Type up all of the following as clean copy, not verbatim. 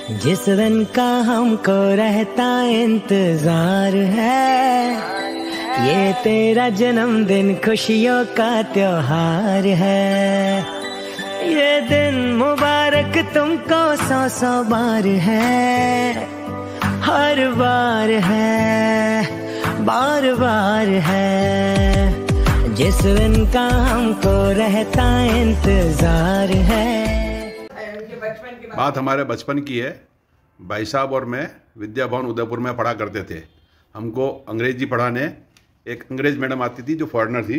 जिस दिन का हमको रहता इंतजार है, ये तेरा जन्मदिन खुशियों का त्योहार है। ये दिन मुबारक तुमको 100 बार है, हर बार है, बार बार है। जिस दिन का हमको रहता इंतजार है। बात हमारे बचपन की है। भाई साहब और मैं विद्या भवन उदयपुर में पढ़ा करते थे। हमको अंग्रेजी पढ़ाने एक अंग्रेज मैडम आती थी जो फॉरेनर थी।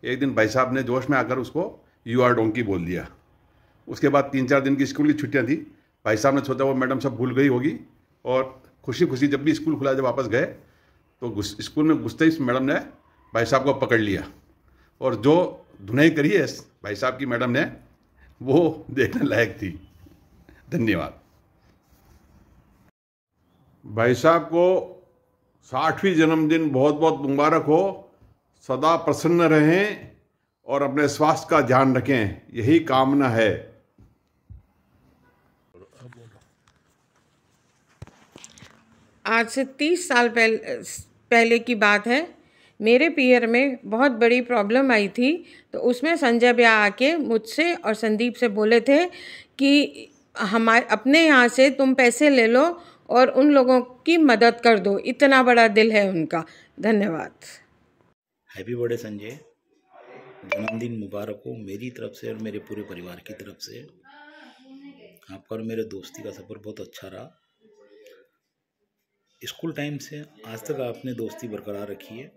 एक दिन भाई साहब ने जोश में आकर उसको यू आर डोंकी बोल दिया। उसके बाद 3-4 दिन की स्कूल की छुट्टियां थी। भाई साहब ने सोचा वो मैडम सब भूल गई होगी, और खुशी खुशी जब भी स्कूल खुला, जब वापस गए तो स्कूल में घुसते ही मैडम ने भाई साहब को पकड़ लिया, और जो धुनाई करी है भाई साहब की मैडम ने, वो देखने लायक थी। धन्यवाद। भाई साहब को 60वीं जन्मदिन बहुत बहुत मुबारक हो। सदा प्रसन्न रहें और अपने स्वास्थ्य का ध्यान रखें, यही कामना है। आज से 30 साल पहले की बात है। मेरे पियर में बहुत बड़ी प्रॉब्लम आई थी, तो उसमें संजय भैया आके मुझसे और संदीप से बोले थे कि हमारे अपने यहाँ से तुम पैसे ले लो और उन लोगों की मदद कर दो। इतना बड़ा दिल है उनका। धन्यवाद। हैप्पी बर्थडे संजय, जन्मदिन मुबारक हो मेरी तरफ से और मेरे पूरे परिवार की तरफ से। आपका और मेरे दोस्ती का सफ़र बहुत अच्छा रहा। स्कूल टाइम से आज तक आपने दोस्ती बरकरार रखी है।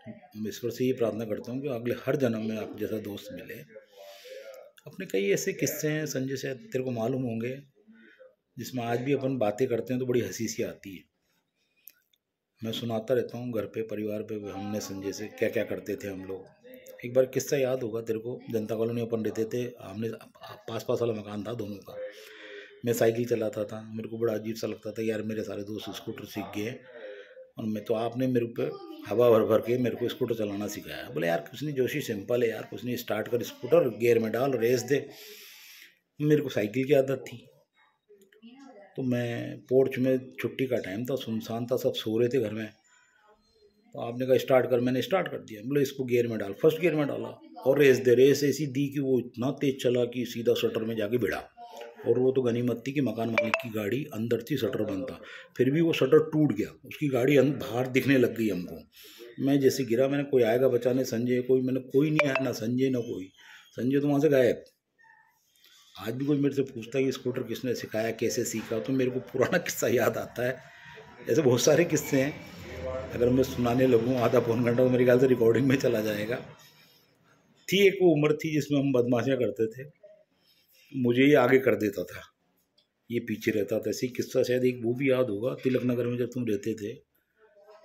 मैं ईश्वर से ये प्रार्थना करता हूँ कि अगले हर जन्म में आप जैसा दोस्त मिले। अपने कई ऐसे किस्से हैं संजय, शायद तेरे को मालूम होंगे, जिसमें आज भी अपन बातें करते हैं तो बड़ी हंसी सी आती है। मैं सुनाता रहता हूँ घर पे, परिवार पे, हमने संजय से क्या क्या करते थे हम लोग। एक बार किस्सा याद होगा तेरे को, जनता कॉलोनी अपन रहते थे, हमने पास वाला मकान था दोनों का। मैं साइकिल चलाता था, मेरे को बड़ा अजीब सा लगता था यार मेरे सारे दोस्त स्कूटर सीख गए और मैं तो, आपने मेरे पे हवा भर भर के मेरे को स्कूटर चलाना सिखाया। बोले यार कुछ नहीं जोशी, सिंपल है यार, कुछ नहीं, स्टार्ट कर स्कूटर, गियर में डाल, रेस दे। मेरे को साइकिल की आदत थी, तो मैं पोर्च में, छुट्टी का टाइम था, सुनसान था, सब सो रहे थे घर में, तो आपने कहा स्टार्ट कर। मैंने स्टार्ट कर दिया। बोले इसको गियर में डाल, फर्स्ट गियर में डाला और रेस दे। रेस ऐसी दी कि वो इतना तेज चला कि सीधा शटर में जाके भिड़ा, और वो तो गनीमत थी कि मकान मालिक की गाड़ी अंदर थी, शटर बंद था, फिर भी वो शटर टूट गया, उसकी गाड़ी बाहर दिखने लग गई हमको। मैं जैसे गिरा, मैंने कोई आएगा बचाने, संजय कोई, मैंने कोई नहीं आया, ना संजय ना कोई। संजय तो वहाँ से गायब। आज भी कोई मेरे से पूछता है कि स्कूटर किसने सिखाया, कैसे सीखा, तो मेरे को पुराना किस्सा याद आता है। ऐसे बहुत सारे किस्से हैं, अगर मैं सुनाने लगूँ आधा पौन घंटा तो मेरे ख्याल से रिकॉर्डिंग में चला जाएगा। थी एक वो उम्र थी जिसमें हम बदमाशियाँ करते थे, मुझे ये आगे कर देता था, ये पीछे रहता था। ऐसी किस्सा शायद एक वो भी याद होगा, तिलक नगर में जब तुम रहते थे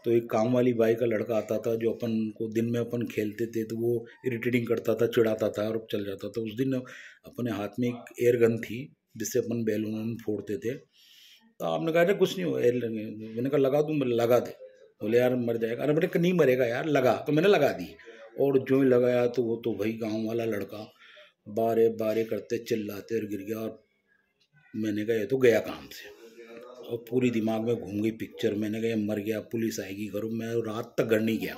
तो एक काम वाली बाई का लड़का आता था, जो अपन को दिन में अपन खेलते थे तो वो इरिटेटिंग करता था, चिढ़ाता था और चल जाता था। उस दिन अपने हाथ में एक एयर गन थी जिससे अपन बैलून फोड़ते थे, तो आपने कहा कुछ नहीं हो एयर लगे। मैंने कहा लगा दूँ, बोले लगा दे। बोले यार मर जाएगा। अरे मैंने नहीं मरेगा यार, लगा। तो मैंने लगा दी, और जो ही लगाया तो वो तो भाई गाँव वाला लड़का बारे बारे करते चिल्लाते और गिर गया। और मैंने कहा ये तो गया काम से, और पूरी दिमाग में घूम गई पिक्चर। मैंने कहा मर गया, पुलिस आएगी घरों। मैं रात तक घर नहीं गया,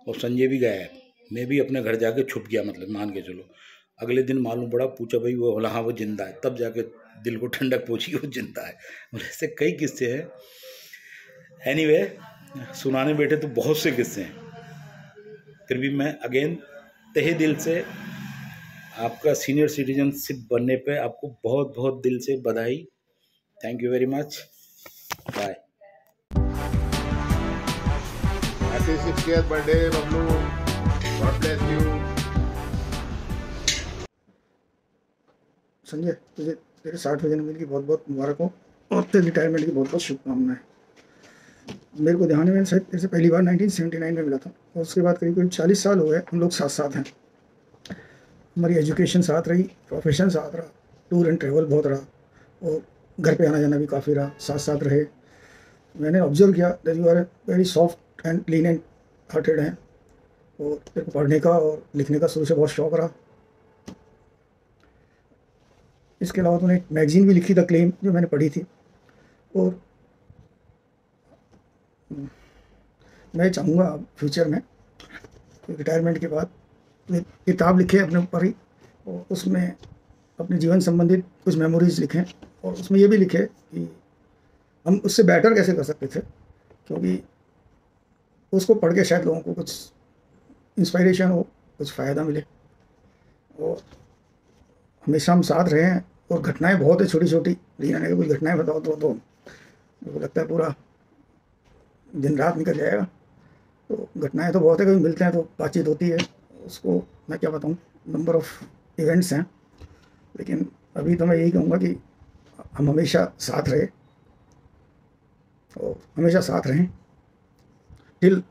और संजय भी गया है। मैं भी अपने घर जाके छुप गया, मतलब मान के चलो। अगले दिन मालूम पड़ा, पूछा भाई वो, बोला हाँ वो जिंदा है। तब जाके दिल को ठंडक पहुंची, वो जिंदा है। बोले ऐसे कई किस्से हैं। एनीवे, सुनाने बैठे तो बहुत से किस्से हैं, फिर भी मैं अगेन तहे दिल से आपका सीनियर सिटीजनशिप बनने पे आपको बहुत बहुत दिल से बधाई। Thank you very much, bye. Happy 60th birthday Bablu, God bless you. Sanjay, तुझे तेरे 60वें जन्मदिन की बहुत बहुत मुबारक हो, और तेरे रिटायरमेंट की बहुत बहुत शुभकामनाएं। मेरे को ध्यान है, मैंने शायद तेरे से पहली बार 1979 में मिला था, और उसके बाद करीब करीब 40 साल हो गए हम लोग साथ साथ हैं। हमारी एजुकेशन साथ रही, प्रोफेशन साथ रहा, टूर एंड ट्रैवल बहुत रहा, और घर पे आना जाना भी काफ़ी रहा, साथ साथ रहे। मैंने ऑब्जर्व किया that you are very soft and lenient hearted हैं, और तेरे को पढ़ने का और लिखने का शुरू से बहुत शौक रहा। इसके अलावा तूने एक मैगज़ीन भी लिखी, द क्लेम, जो मैंने पढ़ी थी। और मैं चाहूँगा फ्यूचर में रिटायरमेंट के बाद तो एक किताब लिखे अपने ऊपर ही, और उसमें अपने जीवन संबंधित कुछ मेमोरीज लिखें, और उसमें ये भी लिखे कि हम उससे बेटर कैसे कर सकते थे, क्योंकि उसको पढ़ के शायद लोगों को कुछ इंस्पायरेशन हो, कुछ फ़ायदा मिले। और हमेशा हम साथ रहे हैं, और घटनाएं बहुत है छोटी छोटी। रीना ने कोई घटनाएं बताओ तो मेरे को लगता है पूरा दिन रात निकल जाएगा। तो घटनाएं तो बहुत है, कभी मिलते हैं तो बातचीत होती है, उसको मैं क्या बताऊं, नंबर ऑफ इवेंट्स हैं। लेकिन अभी तो मैं यही कहूँगा कि हम हमेशा साथ रहे, और हमेशा साथ रहें टिल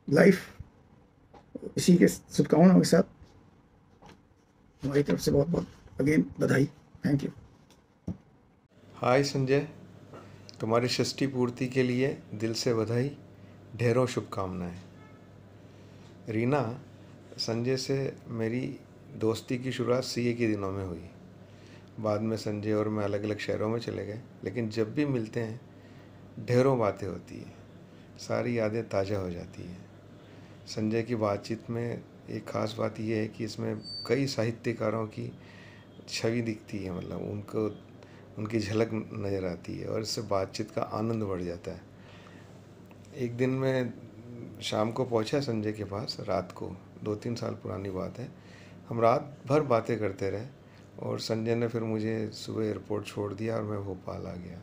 लाइफ। इसी के शुभकामनाओं के साथ हमारी तरफ से बहुत बहुत अगेन बधाई। Thank you. हाय संजय, तुम्हारी षष्ठी पूर्ति के लिए दिल से बधाई, ढेरों शुभकामनाएं। रीना, संजय से मेरी दोस्ती की शुरुआत सीए के दिनों में हुई। बाद में संजय और मैं अलग अलग शहरों में चले गए, लेकिन जब भी मिलते हैं ढेरों बातें होती हैं, सारी यादें ताज़ा हो जाती हैं। संजय की बातचीत में एक ख़ास बात यह है कि इसमें कई साहित्यकारों की छवि दिखती है, मतलब उनकी झलक नज़र आती है, और इससे बातचीत का आनंद बढ़ जाता है। एक दिन मैं शाम को पहुंचा संजय के पास, रात को, 2-3 साल पुरानी बात है। हम रात भर बातें करते रहे, और संजय ने फिर मुझे सुबह एयरपोर्ट छोड़ दिया और मैं भोपाल आ गया।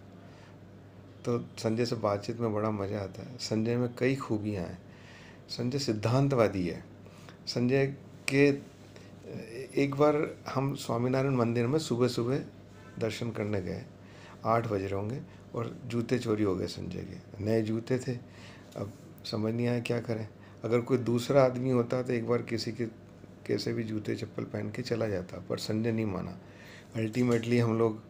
तो संजय से बातचीत में बड़ा मज़ा आता है। संजय में कई खूबियाँ हैं। संजय सिद्धांतवादी है। संजय के एक बार हम स्वामीनारायण मंदिर में सुबह सुबह दर्शन करने गए, 8 बज रहे होंगे, और जूते चोरी हो गए संजय के। नए जूते थे, अब समझ नहीं आया क्या करें। अगर कोई दूसरा आदमी होता तो एक बार किसी के कैसे भी जूते चप्पल पहन के चला जाता, पर संजय नहीं माना। अल्टीमेटली हम लोग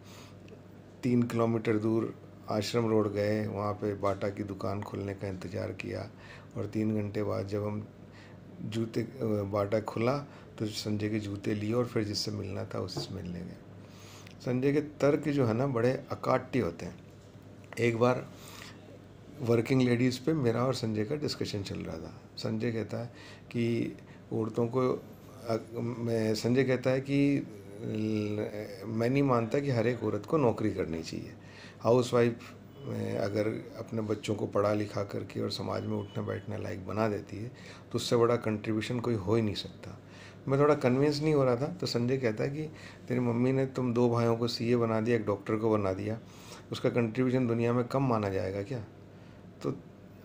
3 किलोमीटर दूर आश्रम रोड गए, वहाँ पे बाटा की दुकान खुलने का इंतज़ार किया, और 3 घंटे बाद जब हम बाटा खुला तो संजय के जूते लिए और फिर जिससे मिलना था उससे मिलने गए। संजय के तर्क जो है ना, बड़े अकाट्य होते हैं। एक बार वर्किंग लेडीज़ पे मेरा और संजय का डिस्कशन चल रहा था। संजय कहता है कि औरतों को संजय कहता है कि मैं नहीं मानता कि हर एक औरत को नौकरी करनी चाहिए। हाउसवाइफ अगर अपने बच्चों को पढ़ा लिखा करके और समाज में उठने बैठने लायक बना देती है तो उससे बड़ा कंट्रीब्यूशन कोई हो ही नहीं सकता। मैं थोड़ा कन्विंस नहीं हो रहा था, तो संजय कहता है कि तेरी मम्मी ने तुम 2 भाइयों को सीए बना दिया, एक डॉक्टर को बना दिया, उसका कंट्रीब्यूशन दुनिया में कम माना जाएगा क्या? तो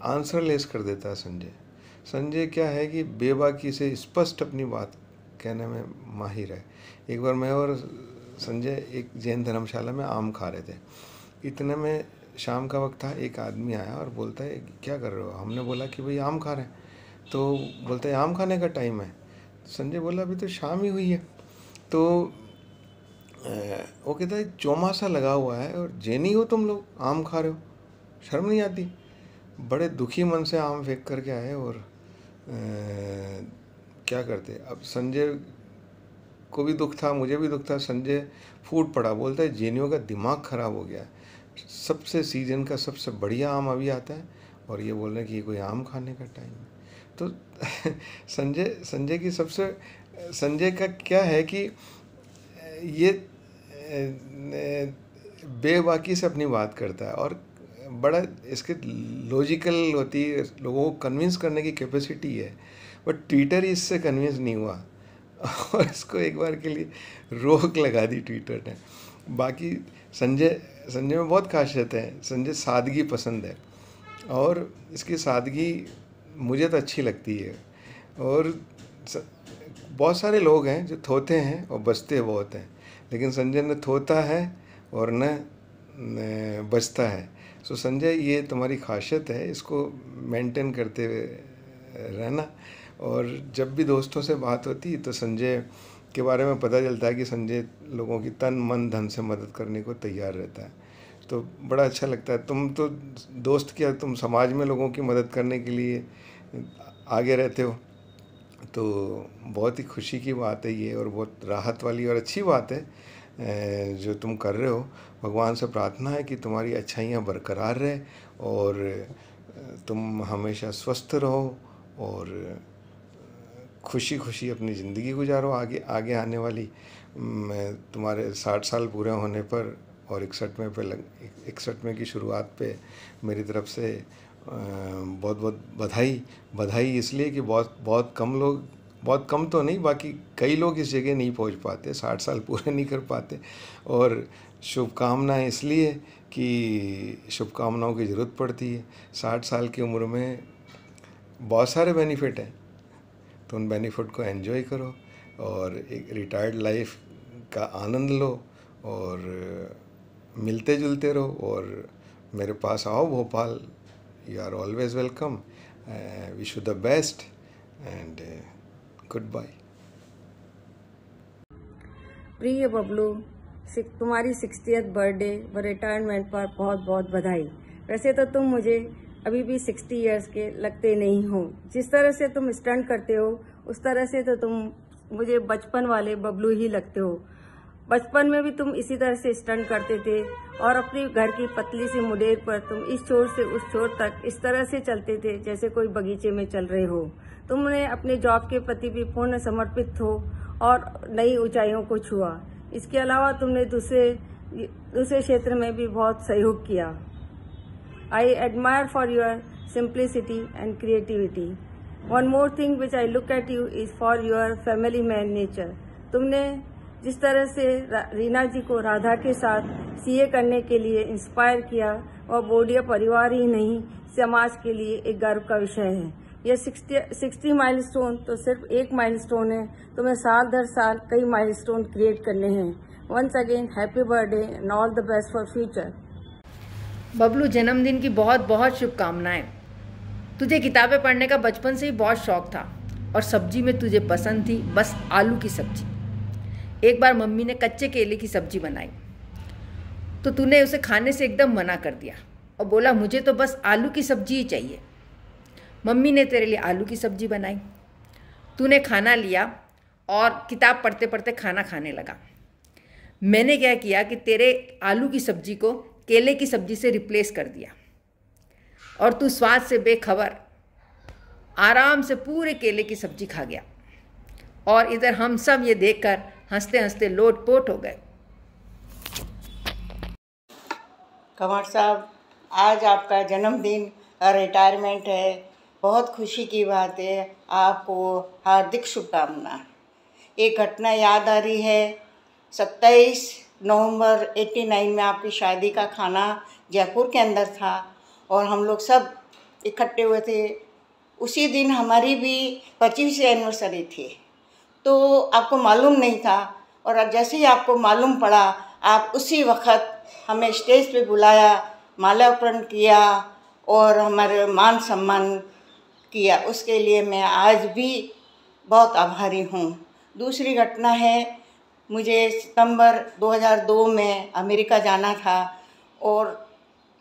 आंसर लेस कर देता है संजय। संजय क्या है कि बेबाकी से स्पष्ट अपनी बात कहने में माहिर है। एक बार मैं और संजय एक जैन धर्मशाला में आम खा रहे थे। इतने में शाम का वक्त था, एक आदमी आया और बोलता है क्या कर रहे हो? हमने बोला कि भाई आम खा रहे हैं। तो बोलता है आम खाने का टाइम है। संजय बोला अभी तो शाम ही हुई है। तो वो कहता है चौमासा लगा हुआ है और जैनी हो तुम लोग, आम खा रहे हो, शर्म नहीं आती? बड़े दुखी मन से आम फेंक करके आए और क्या करते। अब संजय को भी दुख था, मुझे भी दुख था। संजय फूट पड़ा, बोलता है जैनियों का दिमाग ख़राब हो गया है, सबसे सीजन का सबसे बढ़िया आम अभी आता है और ये बोल रहे हैं कि ये कोई आम खाने का टाइम है। तो संजय की संजय का क्या है कि ये बेबाकी से अपनी बात करता है और बड़ा इसके लॉजिकल होती है, लोगों को कन्विंस करने की कैपेसिटी है। बट ट्विटर ही इससे कन्विंस नहीं हुआ और इसको एक बार के लिए रोक लगा दी ट्विटर ने। बाकी संजय में बहुत खासियत है। संजय सादगी पसंद है और इसकी सादगी मुझे तो अच्छी लगती है। और बहुत सारे लोग हैं जो थोते हैं और बचते बहुत हैं, लेकिन संजय न थोता है और न बचता है। सो संजय, ये तुम्हारी खासियत है, इसको मेंटेन करते हुए रहना। और जब भी दोस्तों से बात होती है तो संजय के बारे में पता चलता है कि संजय लोगों की तन मन धन से मदद करने को तैयार रहता है, तो बड़ा अच्छा लगता है। तुम तो दोस्त क्या, तुम समाज में लोगों की मदद करने के लिए आगे रहते हो, तो बहुत ही खुशी की बात है ये और बहुत राहत वाली और अच्छी बात है। जो तुम कर रहे हो, भगवान से प्रार्थना है कि तुम्हारी अच्छाइयाँ बरकरार रहे और तुम हमेशा स्वस्थ रहो और खुशी खुशी अपनी ज़िंदगी गुजारो। आगे आगे आने वाली मैं तुम्हारे 60 साल पूरे होने पर और 61वें की शुरुआत पे मेरी तरफ से बहुत बहुत बधाई इसलिए कि बहुत कम तो नहीं, बाकी कई लोग इस जगह नहीं पहुंच पाते, 60 साल पूरे नहीं कर पाते। और शुभकामनाएं इसलिए कि शुभकामनाओं की ज़रूरत पड़ती है। 60 साल की उम्र में बहुत सारे बेनिफिट हैं, तो उन बेनिफिट को एंजॉय करो और एक रिटायर्ड लाइफ का आनंद लो और मिलते जुलते रहो। और मेरे पास आओ Bhopal, you are always welcome. Wish you the best and goodbye. प्रिय बबलू, तुम्हारी 60th बर्थडे व रिटायरमेंट पर बहुत बहुत बधाई। वैसे तो तुम मुझे अभी भी 60 इयर्स के लगते नहीं हो। जिस तरह से तुम स्टंट करते हो उस तरह से तो तुम मुझे बचपन वाले बबलू ही लगते हो। बचपन में भी तुम इसी तरह से स्टंट करते थे और अपने घर की पतली सी मुडेर पर तुम इस छोर से उस छोर तक इस तरह से चलते थे जैसे कोई बगीचे में चल रहे हो। तुमने अपने जॉब के प्रति भी पूर्ण समर्पित हो और नई ऊंचाइयों को छुआ। इसके अलावा तुमने दूसरे क्षेत्र में भी बहुत सहयोग किया। I admire for your simplicity and creativity. One more thing which I look at you is for your family man nature. तुमने जिस तरह से रीना जी को राधा के साथ सीए करने के लिए इंस्पायर किया, वह बोडिया परिवार ही नहीं समाज के लिए एक गर्व का विषय है। यह 60 माइलस्टोन तो सिर्फ एक माइलस्टोन है, तुम्हें साल दर साल कई माइलस्टोन क्रिएट करने हैं। Once again happy birthday and all the best for future. Bablu, जन्मदिन की बहुत बहुत शुभकामनाएं। तुझे किताबें पढ़ने का बचपन से ही बहुत शौक था और सब्जी में तुझे पसंद थी बस आलू की सब्जी। एक बार मम्मी ने कच्चे केले की सब्जी बनाई तो तूने उसे खाने से एकदम मना कर दिया और बोला मुझे तो बस आलू की सब्जी ही चाहिए। मम्मी ने तेरे लिए आलू की सब्जी बनाई, तूने खाना लिया और किताब पढ़ते पढ़ते खाना खाने लगा। मैंने क्या किया कि तेरे आलू की सब्जी को केले की सब्जी से रिप्लेस कर दिया और तू स्वाद से बेखबर आराम से पूरे केले की सब्जी खा गया। और इधर हम सब ये देखकर हंसते हंसते लोटपोट हो गए। कंवर साहब, आज आपका जन्मदिन और रिटायरमेंट है, बहुत खुशी की बात है। आपको हार्दिक शुभकामनाएं। एक घटना याद आ रही है, 27 नवंबर 89 में आपकी शादी का खाना जयपुर के अंदर था और हम लोग सब इकट्ठे हुए थे। उसी दिन हमारी भी 25वीं एनिवर्सरी थी, तो आपको मालूम नहीं था और जैसे ही आपको मालूम पड़ा आप उसी वक्त हमें स्टेज पे बुलाया, माल्यार्पण किया और हमारे मान सम्मान किया। उसके लिए मैं आज भी बहुत आभारी हूँ। दूसरी घटना है, मुझे सितंबर 2002 में अमेरिका जाना था और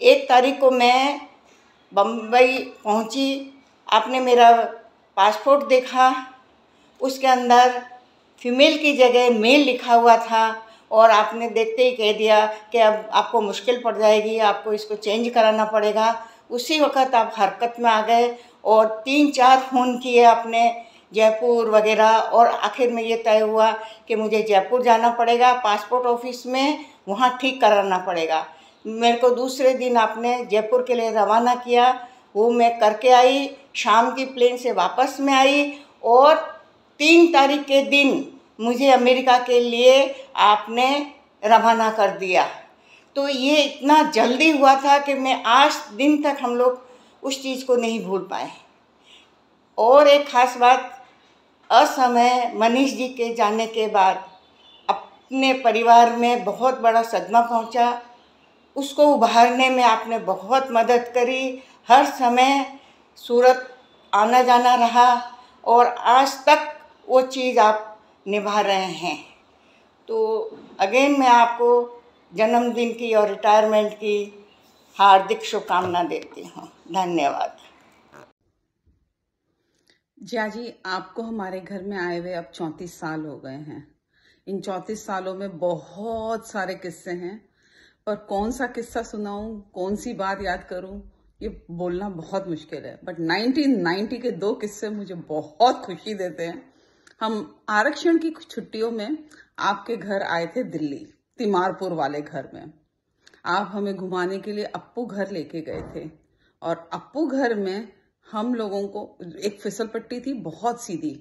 1 तारीख को मैं बम्बई पहुँची। आपने मेरा पासपोर्ट देखा, उसके अंदर फीमेल की जगह मेल लिखा हुआ था और आपने देखते ही कह दिया कि अब आपको मुश्किल पड़ जाएगी, आपको इसको चेंज कराना पड़ेगा। उसी वक्त आप हरकत में आ गए और 3-4 फ़ोन किए आपने जयपुर वगैरह और आखिर में ये तय हुआ कि मुझे जयपुर जाना पड़ेगा, पासपोर्ट ऑफिस में वहाँ ठीक कराना पड़ेगा। मेरे को दूसरे दिन आपने जयपुर के लिए रवाना किया, वो मैं करके आई। शाम की प्लेन से वापस में आई और 3 तारीख के दिन मुझे अमेरिका के लिए आपने रवाना कर दिया। तो ये इतना जल्दी हुआ था कि मैं आज दिन तक हम लोग उस चीज़ को नहीं भूल पाए। और एक ख़ास बात, असमय मनीष जी के जाने के बाद अपने परिवार में बहुत बड़ा सदमा पहुंचा। उसको उभारने में आपने बहुत मदद करी। हर समय सूरत आना जाना रहा और आज तक वो चीज़ आप निभा रहे हैं। तो अगेन मैं आपको जन्मदिन की और रिटायरमेंट की हार्दिक शुभकामना देती हूँ। धन्यवाद। जिया जी, आपको हमारे घर में आए हुए अब 34 साल हो गए हैं। इन 34 सालों में बहुत सारे किस्से हैं, पर कौन सा किस्सा सुनाऊं, कौन सी बात याद करूं, ये बोलना बहुत मुश्किल है। बट 1990 के 2 किस्से मुझे बहुत खुशी देते हैं। हम आरक्षण की छुट्टियों में आपके घर आए थे दिल्ली, तिमारपुर वाले घर में। आप हमें घुमाने के लिए अप्पू घर लेके गए थे, और अप्पू घर में हम लोगों को एक फिसल पट्टी थी बहुत सीधी,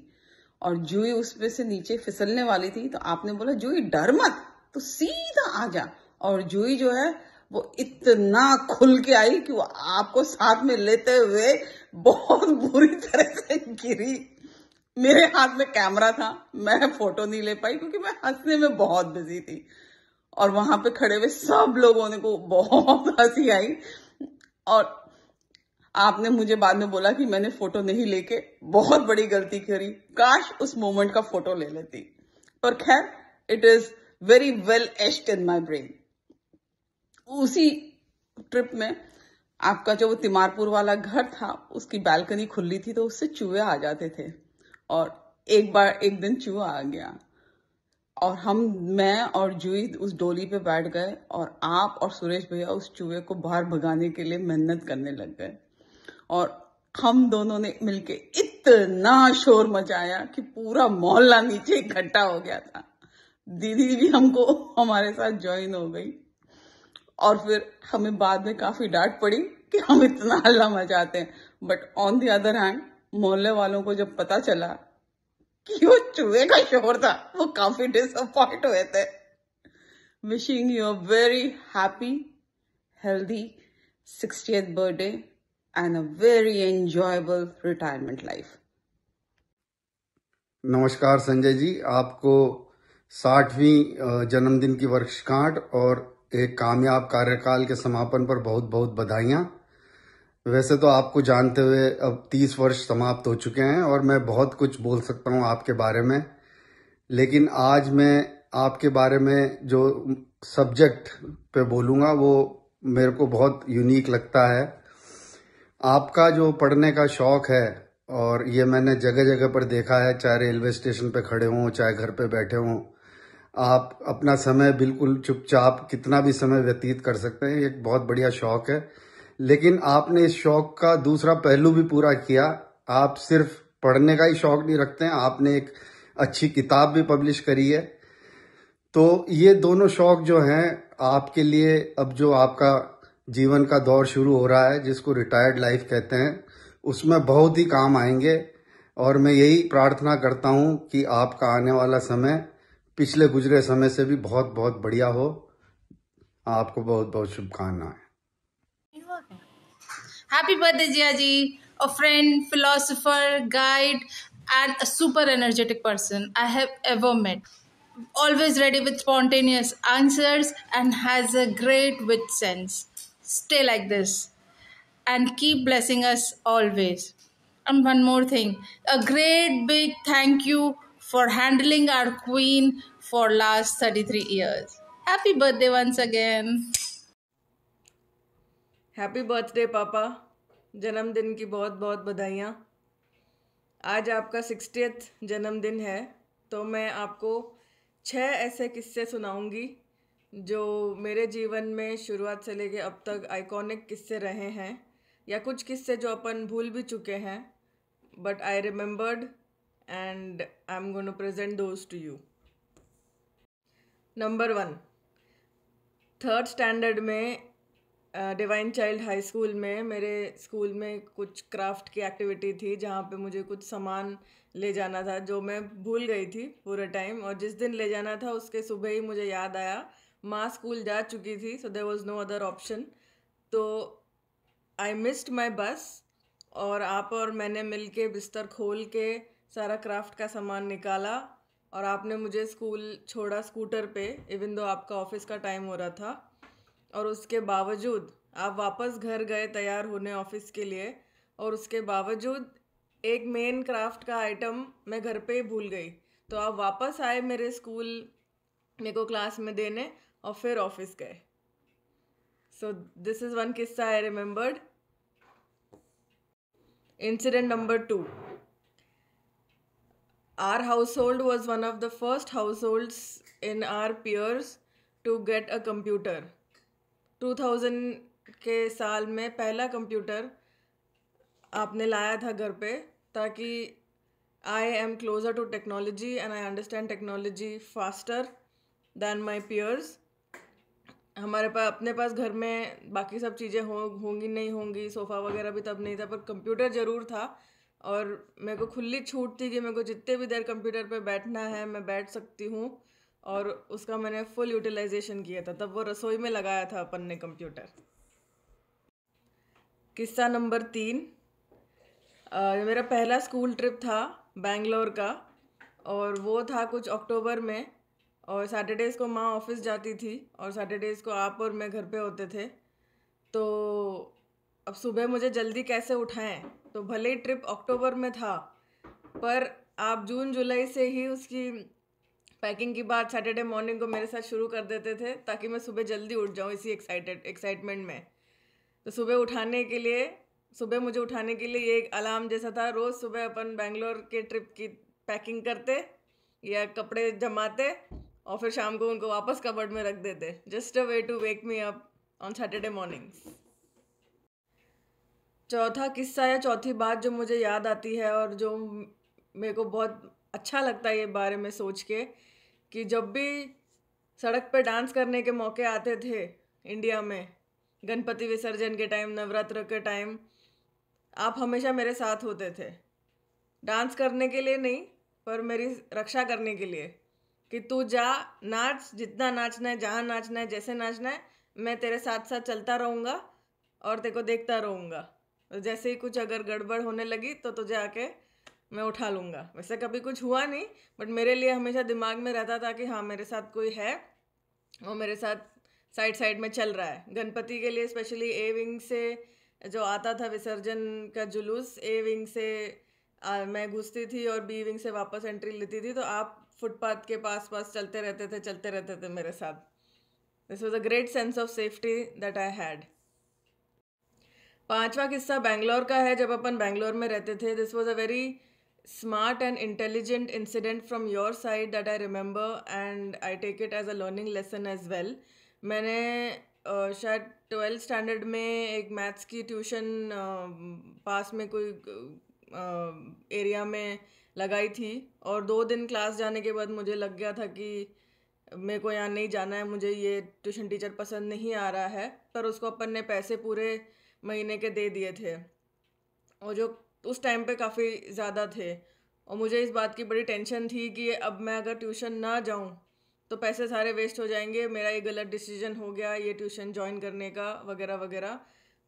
और जूही उसमें से नीचे फिसलने वाली थी। तो आपने बोला जूही डर मत, तो सीधा आ जा। और जूही जो है वो इतना खुल के आई कि वो आपको साथ में लेते हुए बहुत बुरी तरह से गिरी। मेरे हाथ में कैमरा था, मैं फोटो नहीं ले पाई क्योंकि मैं हंसने में बहुत बिजी थी, और वहां पे खड़े हुए सब लोगों ने को बहुत हंसी आई। और आपने मुझे बाद में बोला कि मैंने फोटो नहीं लेके बहुत बड़ी गलती करी, काश उस मोमेंट का फोटो ले लेती। पर खैर, it is very well etched in my brain. उसी ट्रिप में आपका जो तिमारपुर वाला घर था, उसकी बालकनी खुली थी, तो उससे चूहे आ जाते थे। और एक दिन चूहा आ गया, और मैं और जूही उस डोली पे बैठ गए, और आप और सुरेश भैया उस चूहे को बाहर भगाने के लिए मेहनत करने लग गए। और हम दोनों ने मिलके इतना शोर मचाया कि पूरा मोहल्ला नीचे इकट्ठा हो गया था। दीदी भी हमको हमारे साथ ज्वाइन हो गई, और फिर हमें बाद में काफी डांट पड़ी कि हम इतना हल्ला मचाते हैं। But on the other hand, मोहल्ले वालों को जब पता चला कि वो चूहे का शोर था, वो काफी डिसअपॉइंट हुए थे। Wishing you a very happy, healthy 60th birthday and a very enjoyable retirement life. नमस्कार संजय जी, आपको 60वीं जन्मदिन की वर्षगांठ और एक कामयाब कार्यकाल के समापन पर बहुत बहुत बधाइयाँ। वैसे तो आपको जानते हुए अब 30 वर्ष समाप्त हो चुके हैं, और मैं बहुत कुछ बोल सकता हूँ आपके बारे में, लेकिन आज मैं आपके बारे में जो सब्जेक्ट पे बोलूँगा वो मेरे को बहुत यूनिक लगता है। आपका जो पढ़ने का शौक है, और ये मैंने जगह जगह पर देखा है, चाहे रेलवे स्टेशन पे खड़े हों, चाहे घर पे बैठे हों, आप अपना समय बिल्कुल चुपचाप कितना भी समय व्यतीत कर सकते हैं। एक बहुत बढ़िया शौक है। लेकिन आपने इस शौक का दूसरा पहलू भी पूरा किया। आप सिर्फ पढ़ने का ही शौक नहीं रखते हैं, आपने एक अच्छी किताब भी पब्लिश करी है। तो ये दोनों शौक जो हैं आपके लिए, अब जो आपका जीवन का दौर शुरू हो रहा है, जिसको रिटायर्ड लाइफ कहते हैं, उसमें बहुत ही काम आएंगे। और मैं यही प्रार्थना करता हूं कि आपका आने वाला समय पिछले गुजरे समय से भी बहुत बहुत बढ़िया हो। आपको बहुत बहुत शुभकामनाएं। Happy birthday, Jiaji, a friend, philosopher, guide, and a super energetic person I have ever met. Always ready with spontaneous answers and has a great wit sense. Stay like this and keep blessing us always. And one more thing, a great big thank you for handling our queen for last 33 years. Happy birthday once again. Happy birthday पापा, जन्मदिन की बहुत बहुत बधाइयाँ। आज आपका 60th जन्मदिन है, तो मैं आपको 6 ऐसे किस्से सुनाऊंगी जो मेरे जीवन में शुरुआत से लेके अब तक आइकॉनिक किस्से रहे हैं, या कुछ किस्से जो अपन भूल भी चुके हैं, but I remembered and I am going to present those to you. Number 1, 3rd standard में डिवाइन चाइल्ड हाई स्कूल में, मेरे स्कूल में कुछ क्राफ्ट की एक्टिविटी थी जहाँ पे मुझे कुछ सामान ले जाना था जो मैं भूल गई थी पूरे टाइम। और जिस दिन ले जाना था उसके सुबह ही मुझे याद आया, माँ स्कूल जा चुकी थी, so there was no other option. तो आई मिस्ड माय बस, और आप और मैंने मिलके बिस्तर खोल के सारा क्राफ्ट का सामान निकाला, और आपने मुझे स्कूल छोड़ा स्कूटर पे, इवन दो आपका ऑफिस का टाइम हो रहा था। और उसके बावजूद आप वापस घर गए तैयार होने ऑफिस के लिए, और उसके बावजूद एक मेन क्राफ्ट का आइटम मैं घर पे ही भूल गई। तो आप वापस आए मेरे स्कूल मेरे को क्लास में देने, और फिर ऑफिस गए। सो दिस इज़ वन किस्सा I remembered. Incident number 2, our household was one of the first households in our peers to get a computer. 2000 के साल में पहला कंप्यूटर आपने लाया था घर पे, ताकि I am closer to technology and I understand technology faster than my peers. हमारे पास अपने पास घर में बाकी सब चीज़ें होंगी नहीं होंगी, सोफ़ा वगैरह भी तब नहीं था, पर कंप्यूटर ज़रूर था और मेरे को खुली छूट थी कि मेरे को जितने भी देर कंप्यूटर पे बैठना है मैं बैठ सकती हूँ, और उसका मैंने फुल यूटिलाइजेशन किया था। तब वो रसोई में लगाया था अपन ने कंप्यूटर। किस्सा नंबर 3, मेरा पहला स्कूल ट्रिप था बेंगलोर का, और वो था कुछ अक्टूबर में, और सैटरडेज़ को माँ ऑफिस जाती थी और सैटरडेज़ को आप और मैं घर पे होते थे। तो अब सुबह मुझे जल्दी कैसे उठाएं, तो भले ही ट्रिप अक्टूबर में था, पर आप जून जुलाई से ही उसकी पैकिंग की बात सैटरडे मॉर्निंग को मेरे साथ शुरू कर देते थे, ताकि मैं सुबह जल्दी उठ जाऊँ इसी एक्साइटमेंट में। तो सुबह मुझे उठाने के लिए ये एक अलार्म जैसा था। रोज़ सुबह अपन बेंगलोर के ट्रिप की पैकिंग करते या कपड़े जमाते और फिर शाम को उनको वापस कबर्ड में रख देते। Just a way to wake me up on Saturday mornings. चौथा किस्सा या चौथी बात जो मुझे याद आती है और जो मेरे को बहुत अच्छा लगता है ये बारे में सोच के, कि जब भी सड़क पे डांस करने के मौके आते थे इंडिया में, गणपति विसर्जन के टाइम, नवरात्र के टाइम, आप हमेशा मेरे साथ होते थे। डांस करने के लिए नहीं, पर मेरी रक्षा करने के लिए, कि तू जा, नाच, जितना नाचना है, जहाँ नाचना है, जैसे नाचना है, मैं तेरे साथ साथ चलता रहूँगा और तेरे को देखता रहूँगा। तो जैसे ही कुछ अगर गड़बड़ होने लगी तो तुझे आके मैं उठा लूँगा। वैसे कभी कुछ हुआ नहीं, बट मेरे लिए हमेशा दिमाग में रहता था कि हाँ, मेरे साथ कोई है और मेरे साथ साइड में चल रहा है। गणपति के लिए स्पेशली ए विंग से जो आता था विसर्जन का जुलूस, ए विंग से मैं घुसती थी और बी विंग से वापस एंट्री लेती थी, तो आप फुटपाथ के पास चलते रहते थे मेरे साथ। This was a great sense of safety that I had. पांचवा किस्सा बेंगलोर का है, जब अपन बेंगलोर में रहते थे। This was a very smart and intelligent incident from your side that I remember, and I take it as a learning lesson as well. मैंने शायद 12th स्टैंडर्ड में एक मैथ्स की ट्यूशन पास में कोई एरिया में लगाई थी, और 2 दिन क्लास जाने के बाद मुझे लग गया था कि मेरे को यहाँ नहीं जाना है, मुझे ये ट्यूशन टीचर पसंद नहीं आ रहा है। पर उसको अपन ने पैसे पूरे महीने के दे दिए थे, और जो उस टाइम पे काफ़ी ज़्यादा थे, और मुझे इस बात की बड़ी टेंशन थी कि अब मैं अगर ट्यूशन ना जाऊँ तो पैसे सारे वेस्ट हो जाएंगे, मेरा ये गलत डिसीजन हो गया ये ट्यूशन ज्वाइन करने का, वगैरह वगैरह।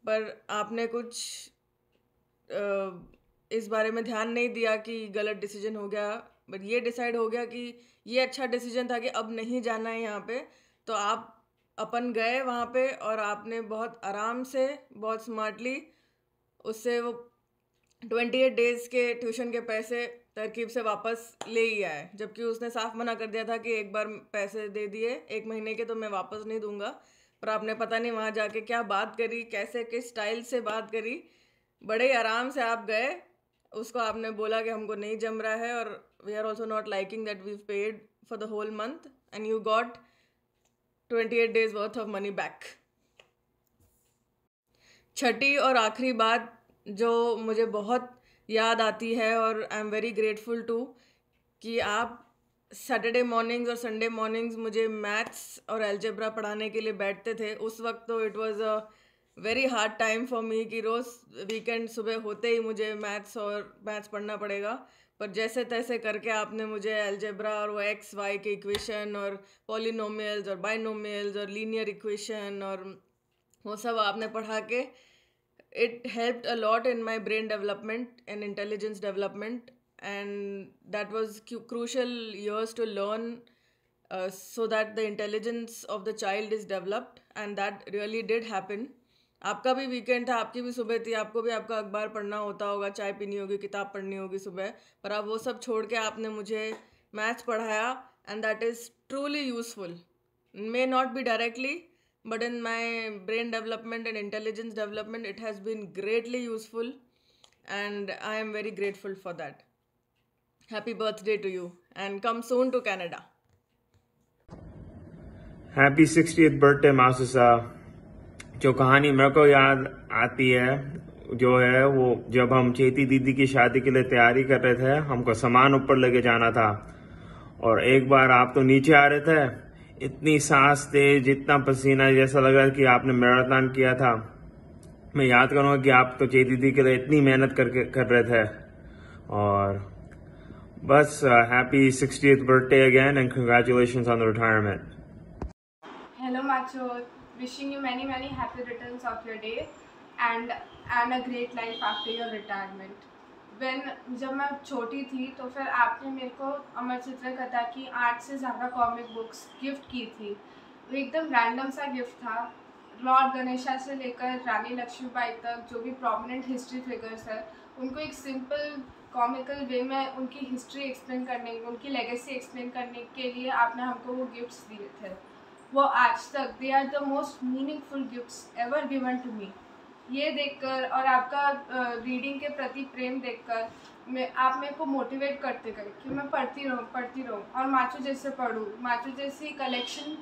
पर आपने कुछ इस बारे में ध्यान नहीं दिया कि गलत डिसीजन हो गया, बट ये डिसाइड हो गया कि ये अच्छा डिसीजन था कि अब नहीं जाना है यहाँ पे। तो अपन गए वहाँ पे, और आपने बहुत आराम से, बहुत स्मार्टली उससे वो 28 डेज़ के ट्यूशन के पैसे तरकीब से वापस ले ही आए, जबकि उसने साफ मना कर दिया था कि एक बार पैसे दे दिए 1 महीने के तो मैं वापस नहीं दूंगा। पर आपने पता नहीं वहाँ जाके क्या बात करी, कैसे किस स्टाइल से बात करी, बड़े ही आराम से आप गए। उसको आपने बोला कि हमको नहीं जम रहा है, और we are also not liking that we paid for the whole month, and you got 28 days worth of money back. छठी और आखिरी बात जो मुझे बहुत याद आती है, और I am very grateful to, कि आप सैटरडे मॉर्निंग्स और संडे मॉर्निंग्स मुझे मैथ्स और अलजेब्रा पढ़ाने के लिए बैठते थे। उस वक्त तो it was a very hard time for me कि रोज़ वीकेंड सुबह होते ही मुझे मैथ्स पढ़ना पड़ेगा। पर जैसे तैसे करके आपने मुझे अलजेब्रा और वो एक्स वाई के इक्वेशन और पॉलिनोमियल्स और बाइनोमियल्स और लीनियर इक्वेशन और वो सब आपने पढ़ा के, it helped a lot in my brain development and intelligence development, and that was crucial years to learn so that the intelligence of the child is developed, and that really did happen. आपका भी weekend था, आपकी भी सुबह थी, आपको भी आपका अखबार पढ़ना होता होगा, चाय पीनी होगी, किताब पढ़नी होगी सुबह, पर आप वो सब छोड़ के आपने मुझे मैथ्स पढ़ाया, and that is truly useful. May not be directly, but in my brain development and intelligence development it has been greatly useful, and I am very grateful for that. Happy birthday to you and come soon to Canada. Happy 60th birthday मासूसा। जो कहानी मेरे को याद आती है जो है वो जब हम चेती दीदी की शादी के लिए तैयारी कर रहे थे, हमको सामान ऊपर लेके जाना था और एक बार आप तो नीचे आ रहे थे, इतनी सांस तेज, इतना पसीना, जैसा लग रहा कि आपने मैराथन किया था। मैं याद करूंगा कि आप तो चेती दीदी के लिए इतनी मेहनत कर रहे थे। और बस happy 60th birthday again and congratulations on the retirement. Hello Macho, wishing you many happy returns of your day and a great life after your retirement. जब मैं छोटी थी तो फिर आपने मेरे को अमर चित्रकथा की 8 से ज़्यादा कॉमिक बुक्स गिफ्ट की थी। वो एकदम रैंडम सा गिफ्ट था। लॉर्ड गणेशा से लेकर रानी लक्ष्मीबाई तक जो भी प्रोमिनेंट हिस्ट्री फिगर्स है, उनको एक सिंपल कॉमिकल वे में उनकी हिस्ट्री एक्सप्लेन करने, उनकी लेगेसी एक्सप्लेन करने के लिए आपने हमको वो गिफ्ट्स दिए थे। वो आज तक they are the most meaningful gifts ever given to me. ये देखकर और आपका रीडिंग के प्रति प्रेम देखकर आप मेरे को मोटिवेट करते गए कि मैं पढ़ती रहूँ और माचो जैसे पढूँ, माचो जैसी कलेक्शन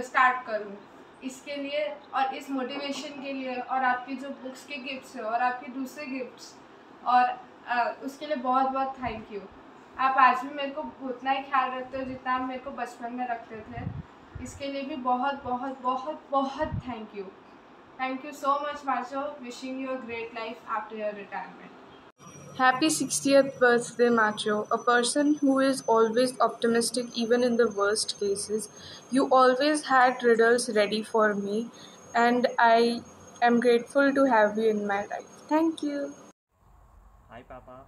स्टार्ट करूँ। इसके लिए और इस मोटिवेशन के लिए और आपकी जो बुक्स के गिफ्ट्स है और आपके दूसरे गिफ्ट्स और उसके लिए बहुत बहुत थैंक यू। आप आज भी मेरे को उतना ही ख्याल रखते हो जितना आप मेरे को बचपन में रखते थे। इसके लिए भी बहुत बहुत बहुत बहुत thank you. Thank you so much macho. Wishing you a great life after your retirement. Happy 60th birthday, Macho, a person who is always optimistic even in the worst cases. You always had riddles ready for me and I am grateful to have you in my life. Thank you. Hi Papa,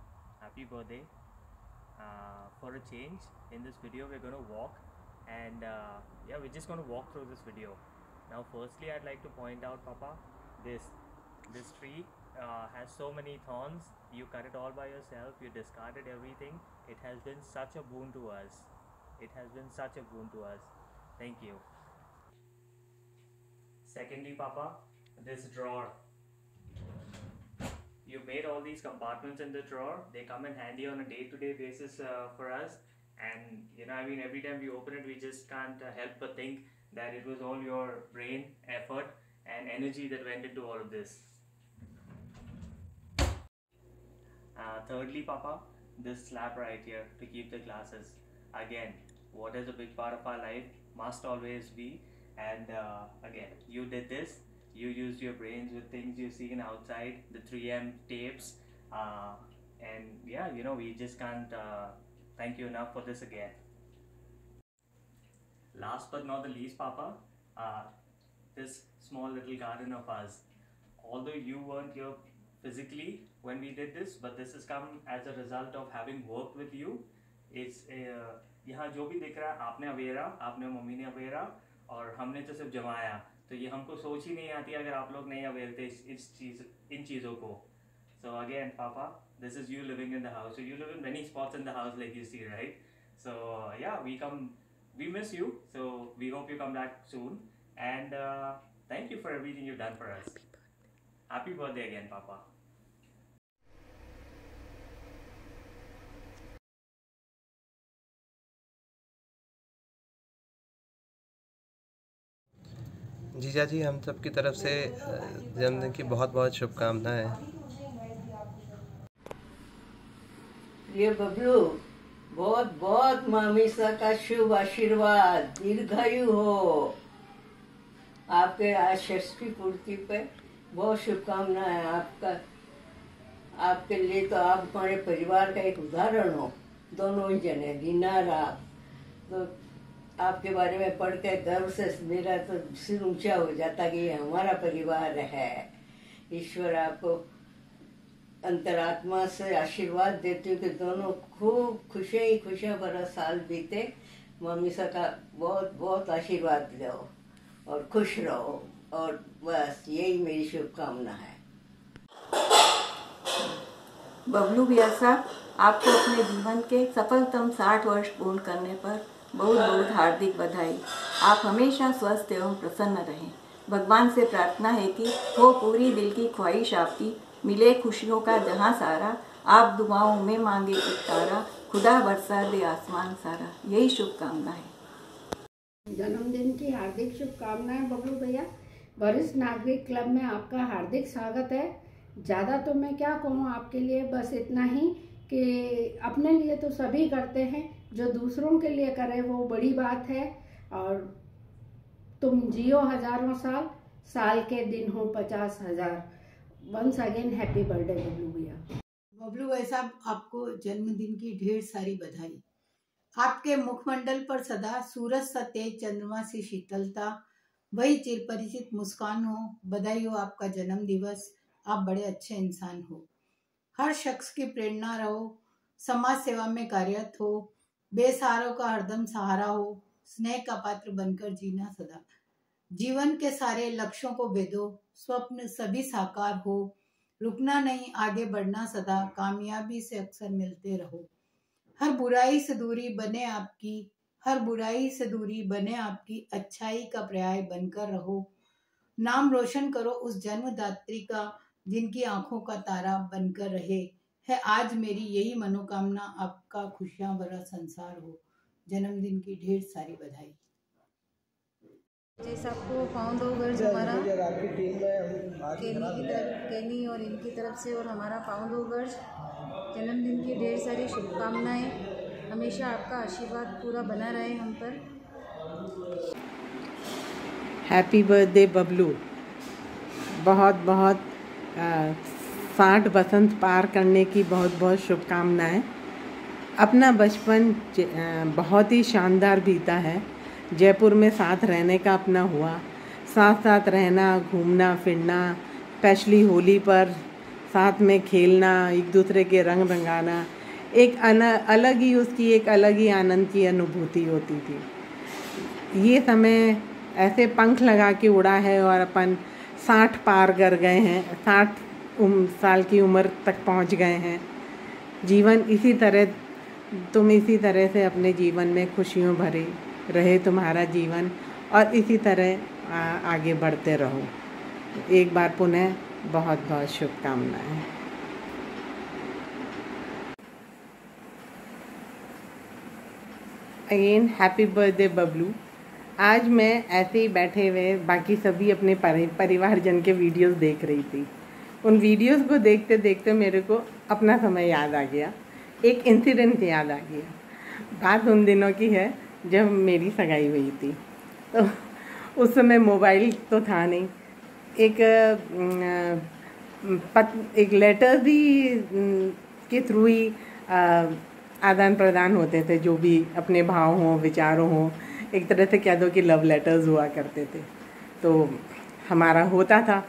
happy birthday. For a change, in this video we're going to walk and yeah, we're just going to walk through this video. Now firstly I'd like to point out, Papa, this tree has so many thorns. You cut it all by yourself, you discarded everything. It has been such a boon to us. It has been such a boon to us. Thank you. Secondly, Papa, this drawer. You made all these compartments in the drawer. They come in handy on a day-to-day basis for us. And you know, I mean, every time we open it, we just can't help but think that it was all your brain, effort and energy that went into all of this. Thirdly, Papa, this slab right here to keep the glasses. Again, what is a big part of our life must always be. And again, you did this. You used your brains with things you've seen outside, the 3M tapes. And yeah, you know, we just can't thank you enough for this again. Last but not the least, Papa, this small little garden of ours. Although you weren't here physically when we did this, but this has come as a result of having worked with you. It's यहाँ जो भी दिख रहा है, आपने अवेरा, आपने mummy ने अवेरा और हमने तो सिर्फ जमाया। तो ये हमको सोच ही नहीं आती अगर आप लोग नहीं अवेयर थे इन चीज़ों को। So again, Papa, this is you living in the house. So you live in many spots in the house, like you see, right? So yeah, we miss you. So we hope you come back soon. And thank you for everything you've done for us. Happy birthday again, Papa. जीजा जी, हम सबकी तरफ से जन्मदिन की बहुत बहुत शुभकामनाएं। ये बबलू, बहुत बहुत मामीसा का शुभ आशीर्वाद, दीर्घायु हो। आपके आज षष्ठी पूर्ति पे बहुत शुभकामनाएं। आपके लिए तो आप हमारे परिवार का एक उदाहरण हो, दोनों ही जने, रीना और आप। तो आपके बारे में पढ़ के गर्व से मेरा तो सिर ऊंचा हो जाता कि ये हमारा परिवार है। ईश्वर आपको अंतरात्मा से आशीर्वाद देती हूँ कि दोनों खूब खुशियाँ भरा साल बीते। मम्मीसा का बहुत बहुत आशीर्वाद लो और खुश रहो, और बस यही मेरी शुभकामना है। बबलू भैया साहब, आपको अपने जीवन के सफलतम 60 वर्ष पूर्ण करने पर बहुत बहुत हार्दिक बधाई। आप हमेशा स्वस्थ एवं प्रसन्न रहें। भगवान से प्रार्थना है कि वो पूरी दिल की ख्वाहिश आपकी, मिले खुशियों का जहां सारा, आप दुआओं में मांगे एक तारा, खुदा बरसा दे आसमान सारा, यही शुभकामनाएं। जन्मदिन की हार्दिक शुभकामनाएं बबलू भैया। वरिष्ठ नागरिक क्लब में आपका हार्दिक स्वागत है। ज़्यादा तो मैं क्या कहूँ आपके लिए, बस इतना ही कि अपने लिए तो सभी करते हैं, जो दूसरों के लिए करे वो बड़ी बात है। और तुम जियो हजारों साल, साल के दिन हो 50,000। Once again happy birthday Bablu भैया। बबलू भाई साहब, आपको जन्मदिन की ढेर सारी बधाई। आपके मुखमंडल पर सदा सूरज सा तेज, चंद्रमा सी शीतलता, वही चिरपरिचित मुस्कान हो। बधाई हो आपका जन्म दिवस। आप बड़े अच्छे इंसान हो, हर शख्स की प्रेरणा रहो, समाज सेवा में कार्यरत हो, बेसहारों का हरदम सहारा हो, स्नेह का पात्र बनकर जीना सदा। जीवन के सारे लक्ष्यों को भेदो, स्वप्न सभी साकार हो, रुकना नहीं आगे बढ़ना सदा, कामयाबी से अक्सर मिलते रहो। हर बुराई से दूरी बने आपकी, हर बुराई से दूरी बने आपकी, अच्छाई का पर्याय बनकर रहो। नाम रोशन करो उस जन्मदात्री का, जिनकी आंखों का तारा बनकर रहे। है आज मेरी यही मनोकामना, आपका खुशियां भरा संसार हो। जन्मदिन की ढेर सारी बधाई। सबको पाउंड ओगर्स हमारा केनी और इनकी तरफ से और हमारा पाउंड ओगर्स जन्मदिन की ढेर सारी शुभकामनाएं। हमेशा आपका आशीर्वाद पूरा बना रहे हम पर। Happy birthday Bablu. बहुत बहुत 60 बसंत पार करने की बहुत बहुत शुभकामनाएं। अपना बचपन बहुत ही शानदार बीता है। जयपुर में साथ रहने का अपना हुआ, साथ साथ रहना, घूमना फिरना, स्पेशली होली पर साथ में खेलना, एक दूसरे के रंग रंगाना, एक अलग ही उसकी एक अलग ही आनंद की अनुभूति होती थी। ये समय ऐसे पंख लगा के उड़ा है और अपन 60 पार कर गए हैं, 60 साल की उम्र तक पहुंच गए हैं। जीवन इसी तरह, तुम इसी तरह से अपने जीवन में खुशियों भरे रहे तुम्हारा जीवन, और इसी तरह आगे बढ़ते रहो। एक बार पुनः बहुत बहुत शुभकामनाएं। Again happy birthday Bablu. आज मैं ऐसे ही बैठे हुए बाकी सभी अपने परिवारजन के वीडियोस देख रही थी। उन वीडियोस को देखते देखते मेरे को अपना समय याद आ गया, एक इंसिडेंट याद आ गया। बात उन दिनों की है जब मेरी सगाई हुई थी। तो उस समय मोबाइल तो था नहीं, एक लेटर्स ही के थ्रू ही आदान प्रदान होते थे, जो भी अपने भाव हों, विचारों हों, एक तरह से कह दो कि लव लेटर्स हुआ करते थे। तो हमारा होता था,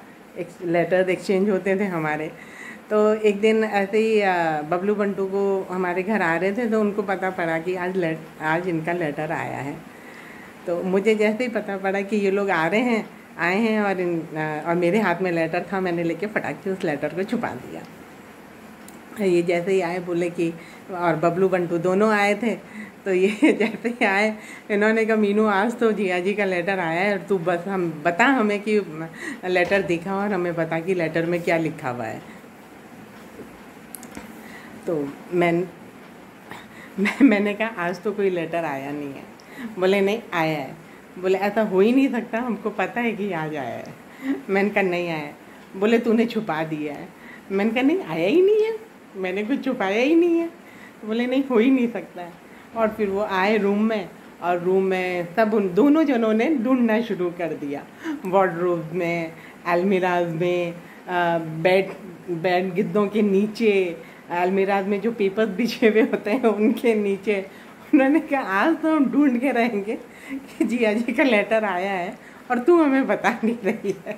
लेटर्स एक्सचेंज होते थे हमारे। तो एक दिन ऐसे ही बबलू बंटू को हमारे घर आ रहे थे, तो उनको पता पड़ा कि आज इनका लेटर आया है। तो मुझे जैसे ही पता पड़ा कि ये लोग आए हैं और मेरे हाथ में लेटर था, मैंने लेके फटाक से उस लेटर को छुपा दिया। ये जैसे ही आए बोले कि, और बबलू बंटू दोनों आए थे, तो ये जैसे ही आए इन्होंने कहा मीनू आज तो जिया जी का लेटर आया है, और तू बस बता हमें कि लेटर दिखा और हमें बता कि लेटर में क्या लिखा हुआ है। तो मैंने कहा आज तो कोई लेटर आया नहीं है। बोले नहीं आया है। बोले ऐसा हो ही नहीं सकता, हमको पता है कि आज आया है। मैंने कहा नहीं आया। बोले तूने छुपा दिया है। मैंने कहा नहीं आया ही नहीं है, मैंने कुछ छुपाया ही नहीं है। बोले नहीं हो ही नहीं सकता है। और फिर वो आए रूम में, और रूम में सब उन दोनों जनों ने ढूंढना शुरू कर दिया, वार्डरोब में, अलमीराज में, बेड गिद्धों के नीचे, अलमीराज में जो पेपर्स बिछे हुए होते हैं उनके नीचे। उन्होंने कहा आज तो हम ढूंढ के रहेंगे कि जिया जी का लेटर आया है और तू हमें बता नहीं रही है।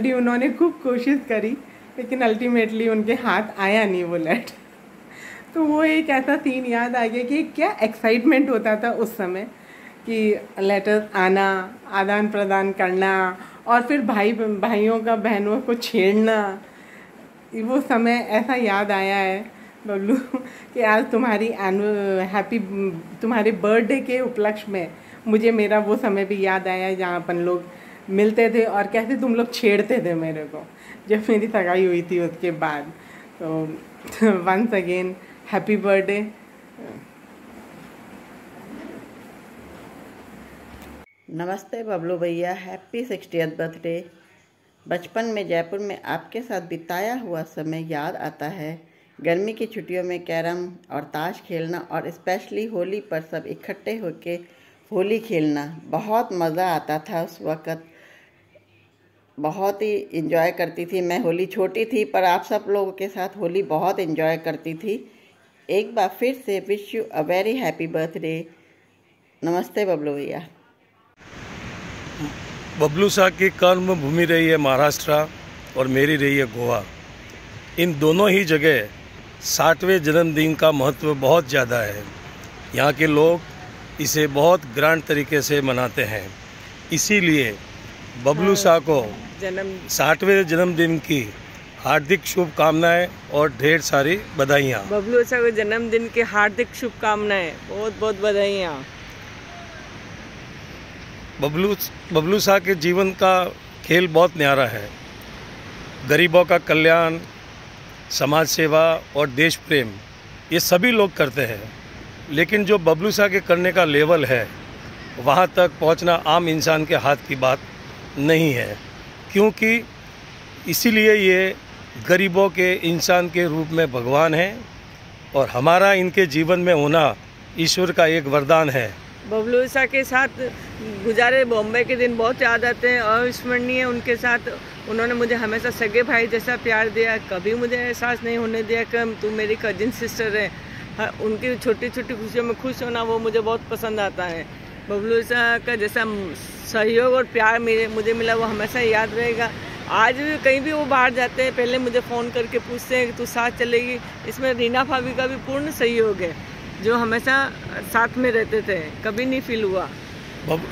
तो उन्होंने खूब कोशिश करी, लेकिन अल्टीमेटली उनके हाथ आया नहीं वो लेटर। तो वो एक ऐसा सीन याद आ गया कि क्या एक्साइटमेंट होता था उस समय कि लेटर आना, आदान प्रदान करना, और फिर भाइयों का बहनों को छेड़ना। वो समय ऐसा याद आया है बबलू कि आज तुम्हारे बर्थडे के उपलक्ष्य में मुझे मेरा वो समय भी याद आया जहाँ अपन लोग मिलते थे और कैसे तुम लोग छेड़ते थे मेरे को जब मेरी सगाई हुई थी उसके बाद। तो वंस अगेन हैप्पी बर्थडे। नमस्ते बबलू भैया, हैप्पी 60th बर्थडे। बचपन में जयपुर में आपके साथ बिताया हुआ समय याद आता है। गर्मी की छुट्टियों में कैरम और ताश खेलना और स्पेशली होली पर सब इकट्ठे होके होली खेलना बहुत मज़ा आता था। उस वक़्त बहुत ही इंजॉय करती थी मैं। होली छोटी थी पर आप सब लोगों के साथ होली बहुत इंजॉय करती थी। एक बार फिर से wish you a very happy birthday. नमस्ते बबलू भैया। बबलू शाह की कर्म भूमि रही है महाराष्ट्र और मेरी रही है गोवा। इन दोनों ही जगह 60वें जन्मदिन का महत्व बहुत ज़्यादा है। यहाँ के लोग इसे बहुत ग्रैंड तरीके से मनाते हैं। इसीलिए बबलू शाह को 60वें जन्मदिन की हार्दिक शुभकामनाएं और ढेर सारी बधाइयाँ। बबलू शाह के जन्मदिन की हार्दिक शुभकामनाएं, बहुत बहुत बधाइयाँ। बबलू शाह के जीवन का खेल बहुत न्यारा है। गरीबों का कल्याण, समाज सेवा और देश प्रेम ये सभी लोग करते हैं, लेकिन जो बबलू शाह के करने का लेवल है वहाँ तक पहुँचना आम इंसान के हाथ की बात नहीं है, क्योंकि इसीलिए ये गरीबों के इंसान के रूप में भगवान हैं और हमारा इनके जीवन में होना ईश्वर का एक वरदान है। बबलू शाह के साथ गुजारे बॉम्बे के दिन बहुत याद आते हैं, अविस्मरणीय। उनके साथ उन्होंने मुझे हमेशा सगे भाई जैसा प्यार दिया, कभी मुझे एहसास नहीं होने दिया कि तू मेरी कजिन सिस्टर है। उनकी छोटी छोटी खुशियों में खुश होना वो मुझे बहुत पसंद आता है। बबलू शाह का जैसा सहयोग और प्यार मुझे मिला वो हमेशा याद रहेगा। आज भी कहीं भी वो बाहर जाते हैं पहले मुझे फ़ोन करके पूछते हैं कि तू साथ चलेगी। इसमें रीना भाभी का भी पूर्ण सहयोग है, जो हमेशा साथ में रहते थे, कभी नहीं फील हुआ।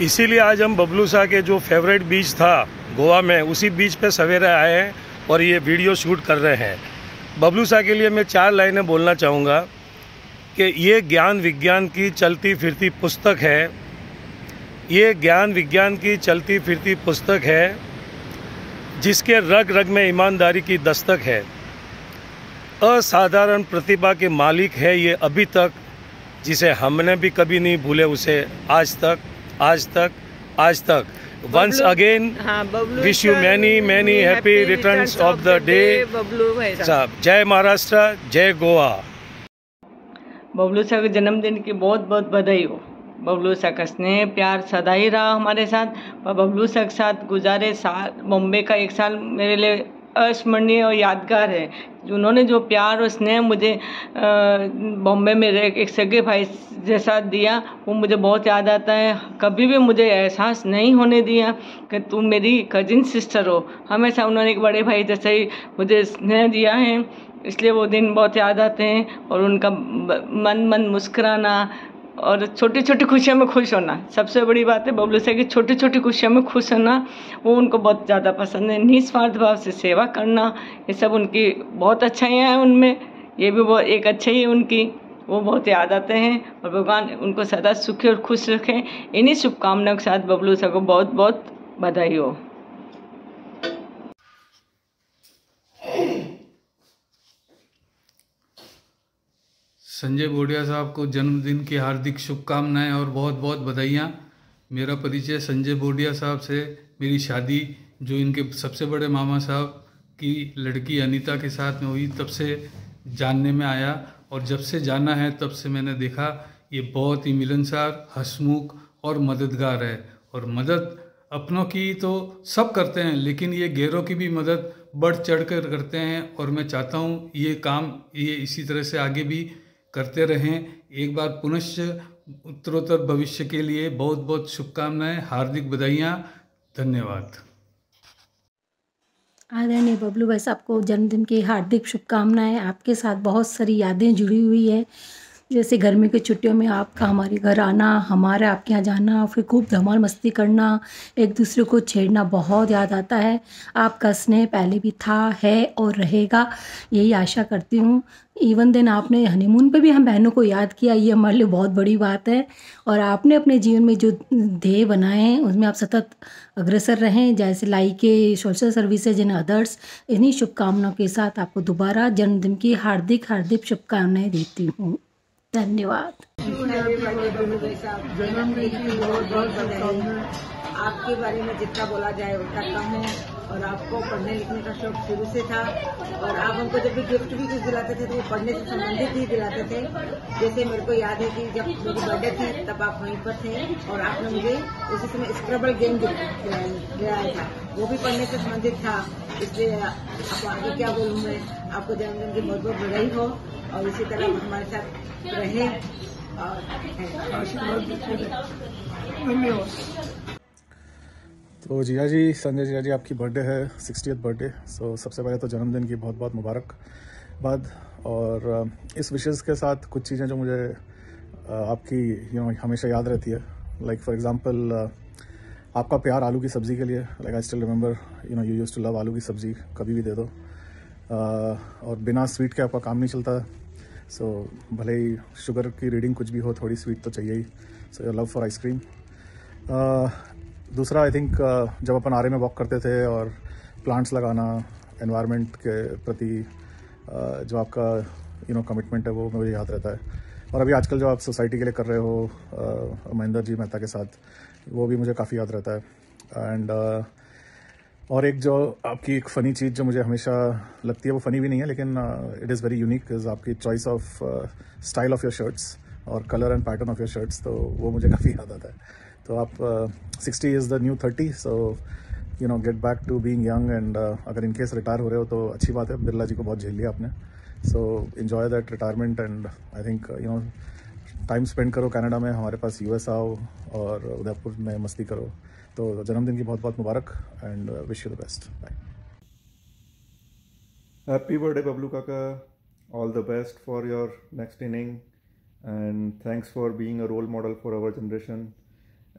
इसीलिए आज हम बबलू शाह के जो फेवरेट बीच था गोवा में, उसी बीच पे सवेरे आए हैं और ये वीडियो शूट कर रहे हैं। बबलू शाह के लिए मैं 4 लाइनें बोलना चाहूँगा कि ये ज्ञान विज्ञान की चलती फिरती पुस्तक है। ये ज्ञान विज्ञान की चलती फिरती पुस्तक है जिसके रग रग में ईमानदारी की दस्तक है। असाधारण प्रतिभा के मालिक है ये अभी तक, जिसे हमने भी कभी नहीं भूले उसे आज तक। Once again wish you many happy returns of the day Bablu भाई साहब। जय महाराष्ट्र, जय गोवा। बबलू शाह के जन्मदिन की बहुत बहुत बधाई हो। बबलू शाह का स्नेह प्यार सदा ही रहा हमारे साथ। और बबलू शाह के साथ गुजारे साल, बॉम्बे का 1 साल मेरे लिए अस्मरणीय और यादगार है। उन्होंने जो प्यार और स्नेह मुझे बॉम्बे में एक सगे भाई जैसा दिया वो मुझे बहुत याद आता है। कभी भी मुझे एहसास नहीं होने दिया कि तुम मेरी कजिन सिस्टर हो। हमेशा उन्होंने एक बड़े भाई जैसा ही मुझे स्नेह दिया है, इसलिए वो दिन बहुत याद आते हैं। और उनका मन मुस्कुराना और छोटी छोटी खुशियों में खुश होना, सबसे बड़ी बात है बबलू शाह की छोटी छोटी खुशियों में खुश होना, वो उनको बहुत ज़्यादा पसंद है। निस्वार्थ भाव से सेवा करना, ये सब उनकी बहुत अच्छाइयाँ हैं उनमें। ये भी बहुत एक अच्छाई है उनकी, वो बहुत याद आते हैं। और भगवान उनको सदा सुखी और खुश रखें। इन्हीं शुभकामनाओं के साथ बबलू शाह को बहुत बहुत बधाई हो। संजय बोडिया साहब को जन्मदिन की हार्दिक शुभकामनाएं और बहुत बहुत बधाइयाँ। मेरा परिचय संजय बोडिया साहब से मेरी शादी जो इनके सबसे बड़े मामा साहब की लड़की अनीता के साथ में हुई तब से जानने में आया, और जब से जाना है तब से मैंने देखा ये बहुत ही मिलनसार, हंसमुख और मददगार है। और मदद अपनों की तो सब करते हैं, लेकिन ये गैरों की भी मदद बढ़ चढ़ कर करते हैं। और मैं चाहता हूँ ये काम ये इसी तरह से आगे भी करते रहें। एक बार पुनश्च उत्तरोत्तर भविष्य के लिए बहुत बहुत शुभकामनाएं, हार्दिक बधाइयाँ, धन्यवाद। आदरणीय बबलू भाई साहब को जन्मदिन की हार्दिक शुभकामनाएं। आपके साथ बहुत सारी यादें जुड़ी हुई है। जैसे गर्मी की छुट्टियों में आपका हमारे घर आना, हमारे आपके यहाँ जाना, फिर खूब धमाल मस्ती करना, एक दूसरे को छेड़ना बहुत याद आता है। आपका स्नेह पहले भी था, है और रहेगा, यही आशा करती हूँ। इवन दिन आपने हनीमून पे भी हम बहनों को याद किया, ये हमारे लिए बहुत बड़ी बात है। और आपने अपने जीवन में जो ध्येय बनाए हैं उसमें आप सतत अग्रसर रहें, जैसे लाई के सोशल सर्विसेज एंड अदर्स। इन्हीं शुभकामनाओं के साथ आपको दोबारा जन्मदिन की हार्दिक हार्दिक शुभकामनाएं देती हूँ। धन्यवाद। आपके बारे में जितना बोला जाए उतना कम है, और आपको पढ़ने लिखने का शौक शुरू से था, और आप हमको जब भी गिफ्ट भी कुछ दिलाते थे तो वो पढ़ने से संबंधित ही दिलाते थे। जैसे मेरे को याद है कि जब मेरी बर्थडे थी तब आप वहीं पर थे और आपने मुझे उसी समय स्क्रैबल गेम दिलाया था, वो भी पढ़ने से संबंधित था। इसलिए आप आगे क्या बोलूँ मैं, आपको जन्मदिन की बहुत बहुत बधाई हो और इसी तरह हमारे साथ रहे और तो जिया जी, संजय जिया जी, आपकी बर्थडे है, 60th बर्थडे। सो सबसे पहले तो जन्मदिन की बहुत बहुत मुबारकबाद। और इस विशेज़ के साथ कुछ चीज़ें जो मुझे आपकी हमेशा याद रहती है, लाइक फॉर एग्जांपल आपका प्यार आलू की सब्ज़ी के लिए। Like I still remember you used to love आलू की सब्ज़ी, कभी भी दे दो। और बिना स्वीट के आपका काम नहीं चलता। सो भले ही शुगर की रीडिंग कुछ भी हो, थोड़ी स्वीट तो चाहिए ही। So your love for ice cream. दूसरा, आई थिंक जब अपन आरे में वॉक करते थे और प्लांट्स लगाना, एनवायरनमेंट के प्रति जो आपका कमिटमेंट है, वो मुझे याद रहता है। और अभी आजकल जो आप सोसाइटी के लिए कर रहे हो महेंद्र जी मेहता के साथ, वो भी मुझे काफ़ी याद रहता है। एंड और एक जो आपकी एक फ़नी चीज़ जो मुझे हमेशा लगती है, वो फ़नी भी नहीं है लेकिन it is very unique, is आपकी choice of style of your shirts और colour and pattern of your shirts. तो वो मुझे काफ़ी याद आता है। तो आप 60 is the new 30, so get back to being young. And अगर इनकेस रिटायर हो रहे हो तो अच्छी बात है, बिरला जी को बहुत झेल लिया आपने। So enjoy that retirement and I think time spend करो कनाडा में, हमारे पास यूएस आओ और उदयपुर में मस्ती करो। तो जन्मदिन की बहुत बहुत मुबारक and wish you the best. Bye. Happy birthday Bablu काका, all the best for your next inning and thanks for being a role model for our generation.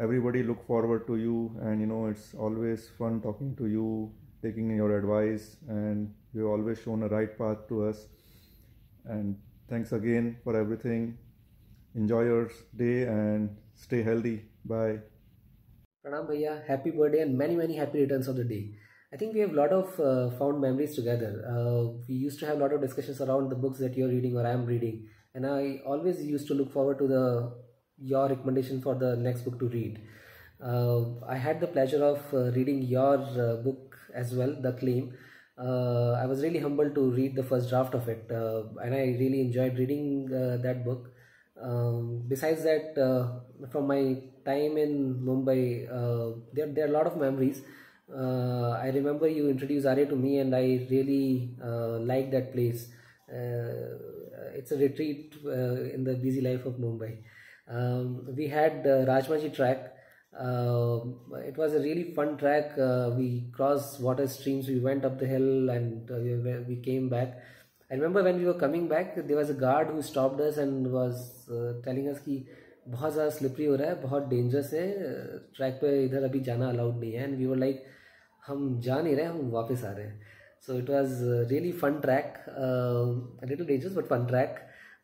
Everybody look forward to you, and it's always fun talking to you, taking your advice, and you've always shown a right path to us. And thanks again for everything. Enjoy your day and stay healthy. Bye. Pranam Bhaiya, happy birthday and many many happy returns of the day. I think we have a lot of fond memories together. We used to have a lot of discussions around the books that you're reading or I'm reading, and I always used to look forward to your recommendation for the next book to read. I had the pleasure of reading your book as well, The Claim. I was really humbled to read the first draft of it, and I really enjoyed reading that book. Besides that, from my time in Mumbai, there are a lot of memories. I remember you introduced Arya to me, and I really liked that place. It's a retreat in the busy life of Mumbai. We had Rajmaji track. It was a really fun track. We crossed water streams, we went up the hill, and we came back. I remember when we were coming back, there was a guard who stopped us and was telling us कि बहुत ज़्यादा slippery हो रहा है, बहुत dangerous है, track पे इधर अभी जाना अलाउड नहीं है. एंड वी वर लाइक, हम जा नहीं रहे, हम वापस आ रहे हैं. So it was really fun track, little dangerous but fun track.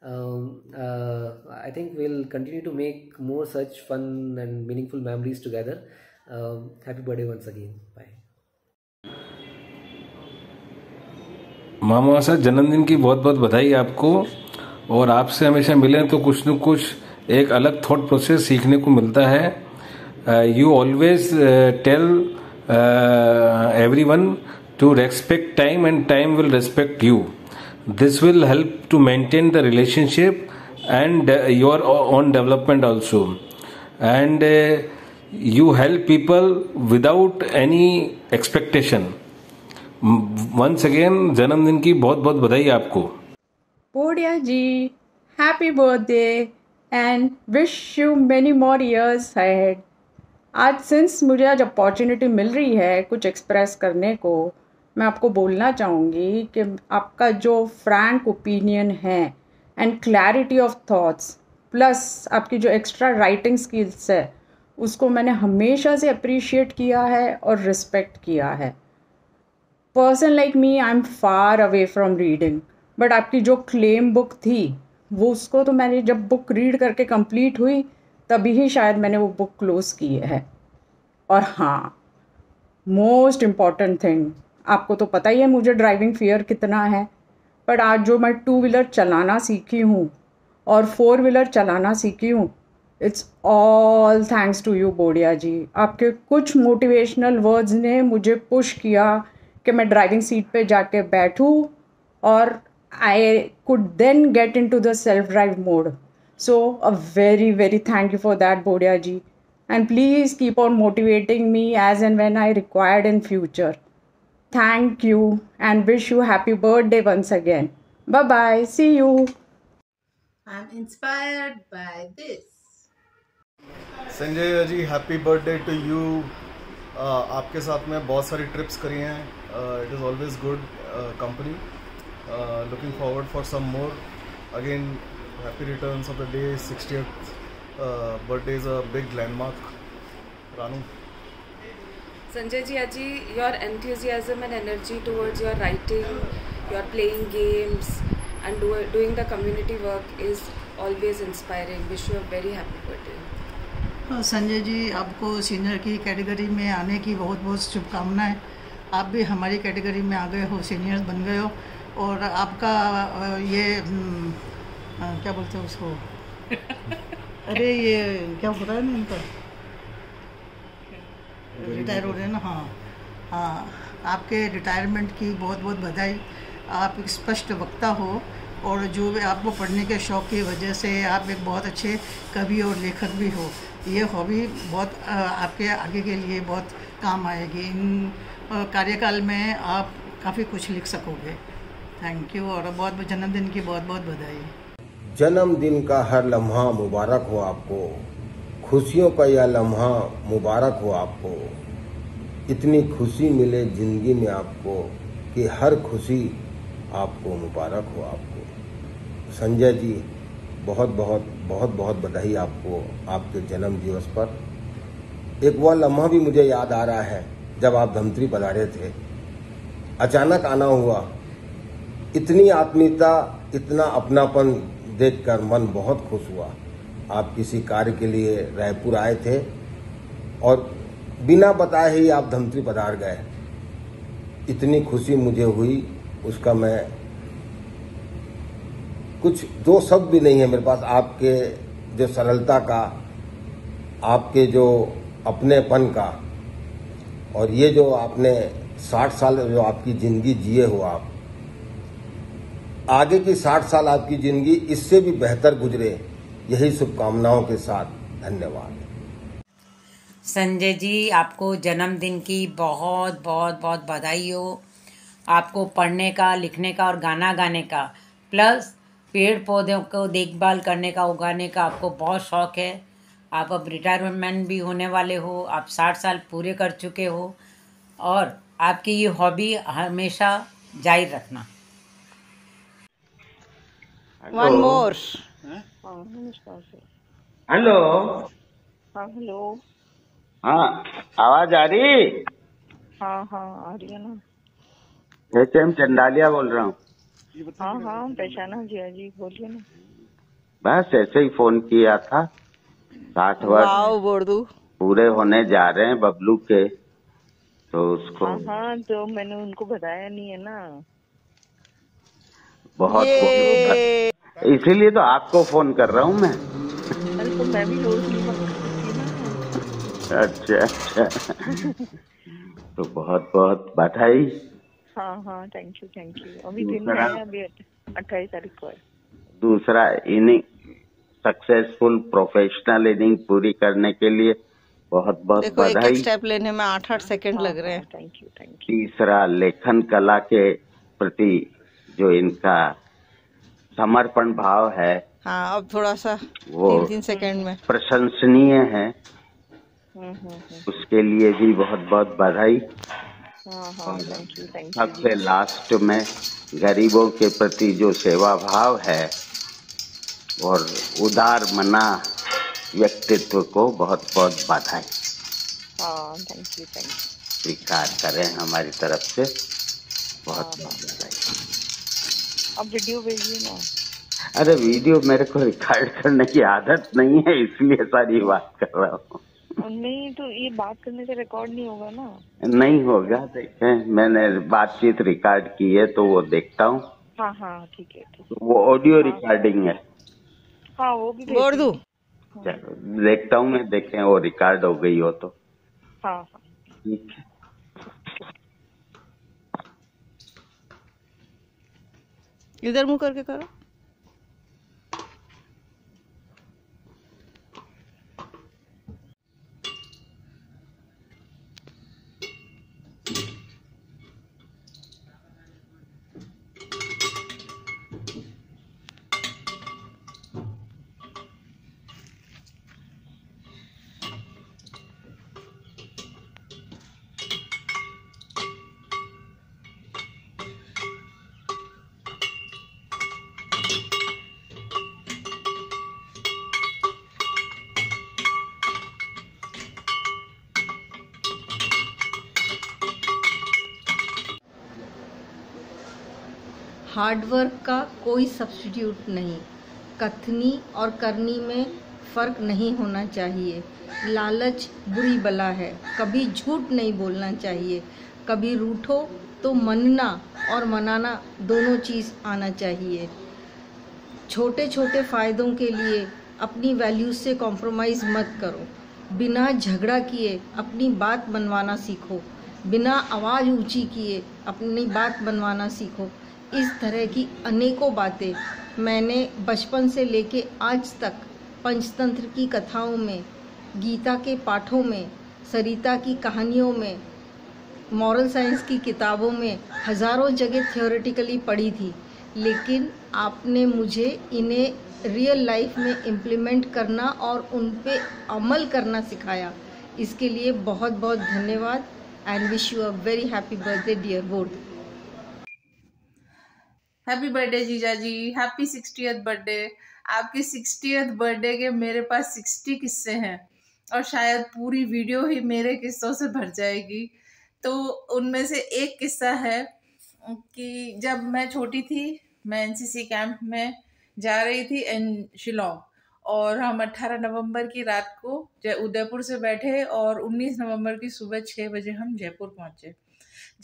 I think we'll continue to make more such fun and meaningful memories together. Happy birthday once again. Bye. मामा साहब, जन्मदिन की बहुत बहुत बधाई आपको. और आपसे हमेशा मिले तो कुछ न कुछ एक अलग थॉट प्रोसेस सीखने को मिलता है. You always tell everyone to respect time and time will respect you. This will help to maintain the relationship and your own development also. And you help people without any expectation. Once again, जन्मदिन की बहुत बहुत बधाई आपको. Bodia ji, happy birthday and wish you many more years ahead. आज since मुझे आज opportunity मिल रही है कुछ एक्सप्रेस करने को, मैं आपको बोलना चाहूँगी कि आपका जो फ्रैंक ओपिनियन है and clarity of thoughts, plus आपकी जो एक्स्ट्रा राइटिंग स्किल्स है उसको मैंने हमेशा से अप्रिशिएट किया है और रिस्पेक्ट किया है। Person like me, I am far away from reading, but आपकी जो क्लेम बुक थी वो उसको तो मैंने जब बुक रीड करके कंप्लीट हुई तभी ही शायद मैंने वो बुक क्लोज की है। और हाँ, मोस्ट इम्पॉर्टेंट थिंग, आपको तो पता ही है मुझे ड्राइविंग फियर कितना है, बट आज जो मैं 2 व्हीलर चलाना सीखी हूँ और 4 व्हीलर चलाना सीखी हूँ, it's all thanks to you Bodia ji. आपके कुछ मोटिवेशनल वर्ड्स ने मुझे पुश किया कि मैं ड्राइविंग सीट पे जाके बैठूँ और I could then get into the self drive mode. So a very very thank you for that, Bodia ji, and please keep on motivating me as and when I required in future. Thank you and wish you happy birthday once again. Bye bye, see you. I'm inspired by this. Sanjay ji, happy birthday to you. आपके साथ में बहुत सारी trips करी हैं। It is always good company. Looking forward for some more. Again happy returns of the day. 60th birthday is a big landmark. Ranu. Sanjay ji, your enthusiasm and energy towards your writing, your playing games and doing the community work is always inspiring. Wish you a very happy birthday. Sanjay ji, आपको senior की category में आने की बहुत बहुत शुभकामनाएं। आप भी हमारी कैटेगरी में आ गए हो, सीनियर्स बन गए हो, और आपका ये क्या बोलते हैं उसको अरे ये क्या होता है ना, इनका रिटायर हो रहे हैं ना। हाँ, आपके रिटायरमेंट की बहुत बहुत बधाई। आप एक स्पष्ट वक्ता हो, और जो भी आपको पढ़ने के शौक़ की वजह से आप एक बहुत अच्छे कवि और लेखक भी हो। ये हॉबी बहुत आपके आगे के लिए बहुत काम आएगी। इन कार्यकाल में आप काफ़ी कुछ लिख सकोगे। थैंक यू, और बहुत जन्मदिन की बहुत बहुत बधाई। जन्मदिन का हर लम्हा मुबारक हो आपको, खुशियों का यह लम्हा मुबारक हो आपको, इतनी खुशी मिले जिंदगी में आपको कि हर खुशी आपको मुबारक हो आपको। संजय जी, बहुत बहुत बहुत बहुत बधाई आपको आपके जन्म दिवस पर। एक वह लम्हा भी मुझे याद आ रहा है जब आप धमतरी पधारे थे। अचानक आना हुआ, इतनी आत्मीयता, इतना अपनापन देखकर मन बहुत खुश हुआ। आप किसी कार्य के लिए रायपुर आए थे और बिना बताए ही आप धमतरी पधार गए। इतनी खुशी मुझे हुई, उसका मैं कुछ दो शब्द भी नहीं है मेरे पास। आपके जो सरलता का, आपके जो अपनेपन का, और ये जो आपने 60 साल जो आपकी ज़िंदगी जिए हो, आप आगे की 60 साल आपकी ज़िंदगी इससे भी बेहतर गुजरे, यही शुभकामनाओं के साथ धन्यवाद। संजय जी, आपको जन्मदिन की बहुत बहुत बहुत बधाई हो। आपको पढ़ने का, लिखने का और गाना गाने का, प्लस पेड़ पौधों को देखभाल करने का, उगाने का आपको बहुत शौक़ है। आप अब रिटायरमेंट भी होने वाले हो, आप 60 साल पूरे कर चुके हो, और आपकी ये हॉबी हमेशा जारी रखना। One more. हेलो। हाँ, हेलो। हाँ, आवाज आ रही? हाँ आ रही है ना। HM चंडालिया बोल रहा हूँ। हाँ, पहचाना जी, बोलिए ना। बस ऐसे ही फोन किया था। 60 वर्ष पूरे होने जा रहे हैं बबलू के, तो उसको हाँ, तो मैंने उनको बताया नहीं है ना। बहुत इसीलिए तो आपको फोन कर रहा हूँ मैं। तो मैं भी रोज नहीं बात करती ना। अच्छा तो बहुत बहुत बधाई। हाँ, थैंक यू। अभी दिन है, अभी 28 तारीख को है। दूसरा इनिंग, सक्सेसफुल प्रोफेशनल इनिंग पूरी करने के लिए बहुत बहुत बधाई। एक स्टेप लेने में 8 सेकंड लग रहे हैं। Thank you. तीसरा, लेखन कला के प्रति जो इनका समर्पण भाव है, हाँ, अब थोड़ा सा वो 3 सेकंड में प्रशंसनीय है। उसके लिए भी बहुत बहुत बधाई। Thank you. सबसे लास्ट में गरीबों के प्रति जो सेवा भाव है, और उदार मना व्यक्तित्व को बहुत बहुत बधाई। हाँ, थैंक यू। स्वीकार करें हमारी तरफ से बहुत बहुत बधाई। अब वीडियो भेजिए ना। अरे वीडियो मेरे को रिकॉर्ड करने की आदत नहीं है, इसलिए सारी बात कर रहा हूँ। नहीं तो ये बात करने से रिकॉर्ड नहीं होगा ना। नहीं होगा, देखें मैंने बातचीत रिकॉर्ड की है तो वो देखता हूँ। हाँ हाँ ठीक है। वो ऑडियो रिकॉर्डिंग है। हाँ वो भी बोल दूं? चलो देखता हूँ मैं, देखें वो रिकॉर्ड हो गई हो तो। हाँ ठीक है। इधर मुंह करके करो। हार्डवर्क का कोई सब्स्टिट्यूट नहीं। कथनी और करनी में फ़र्क नहीं होना चाहिए। लालच बुरी बला है। कभी झूठ नहीं बोलना चाहिए। कभी रूठो तो मनना और मनाना दोनों चीज़ आना चाहिए। छोटे छोटे फ़ायदों के लिए अपनी वैल्यूज़ से कॉम्प्रोमाइज़ मत करो। बिना झगड़ा किए अपनी बात मनवाना सीखो। बिना आवाज़ ऊंची किए अपनी बात मनवाना सीखो। इस तरह की अनेकों बातें मैंने बचपन से लेके आज तक पंचतंत्र की कथाओं में, गीता के पाठों में, सरिता की कहानियों में, मॉरल साइंस की किताबों में हज़ारों जगह थियोरेटिकली पढ़ी थी, लेकिन आपने मुझे इन्हें रियल लाइफ में इम्प्लीमेंट करना और उन पे अमल करना सिखाया। इसके लिए बहुत बहुत धन्यवाद and wish you a very happy birthday dear board. Happy birthday जीजा जी, हैप्पी 60th बर्थडे। आपके 60th बर्थडे के मेरे पास 60 किस्से हैं और शायद पूरी वीडियो ही मेरे किस्सों से भर जाएगी। तो उनमें से एक किस्सा है कि जब मैं छोटी थी, मैं एनसीसी कैंप में जा रही थी शिलोंग, और हम 18 नवंबर की रात को उदयपुर से बैठे और 19 नवंबर की सुबह 6 बजे हम जयपुर पहुंचे।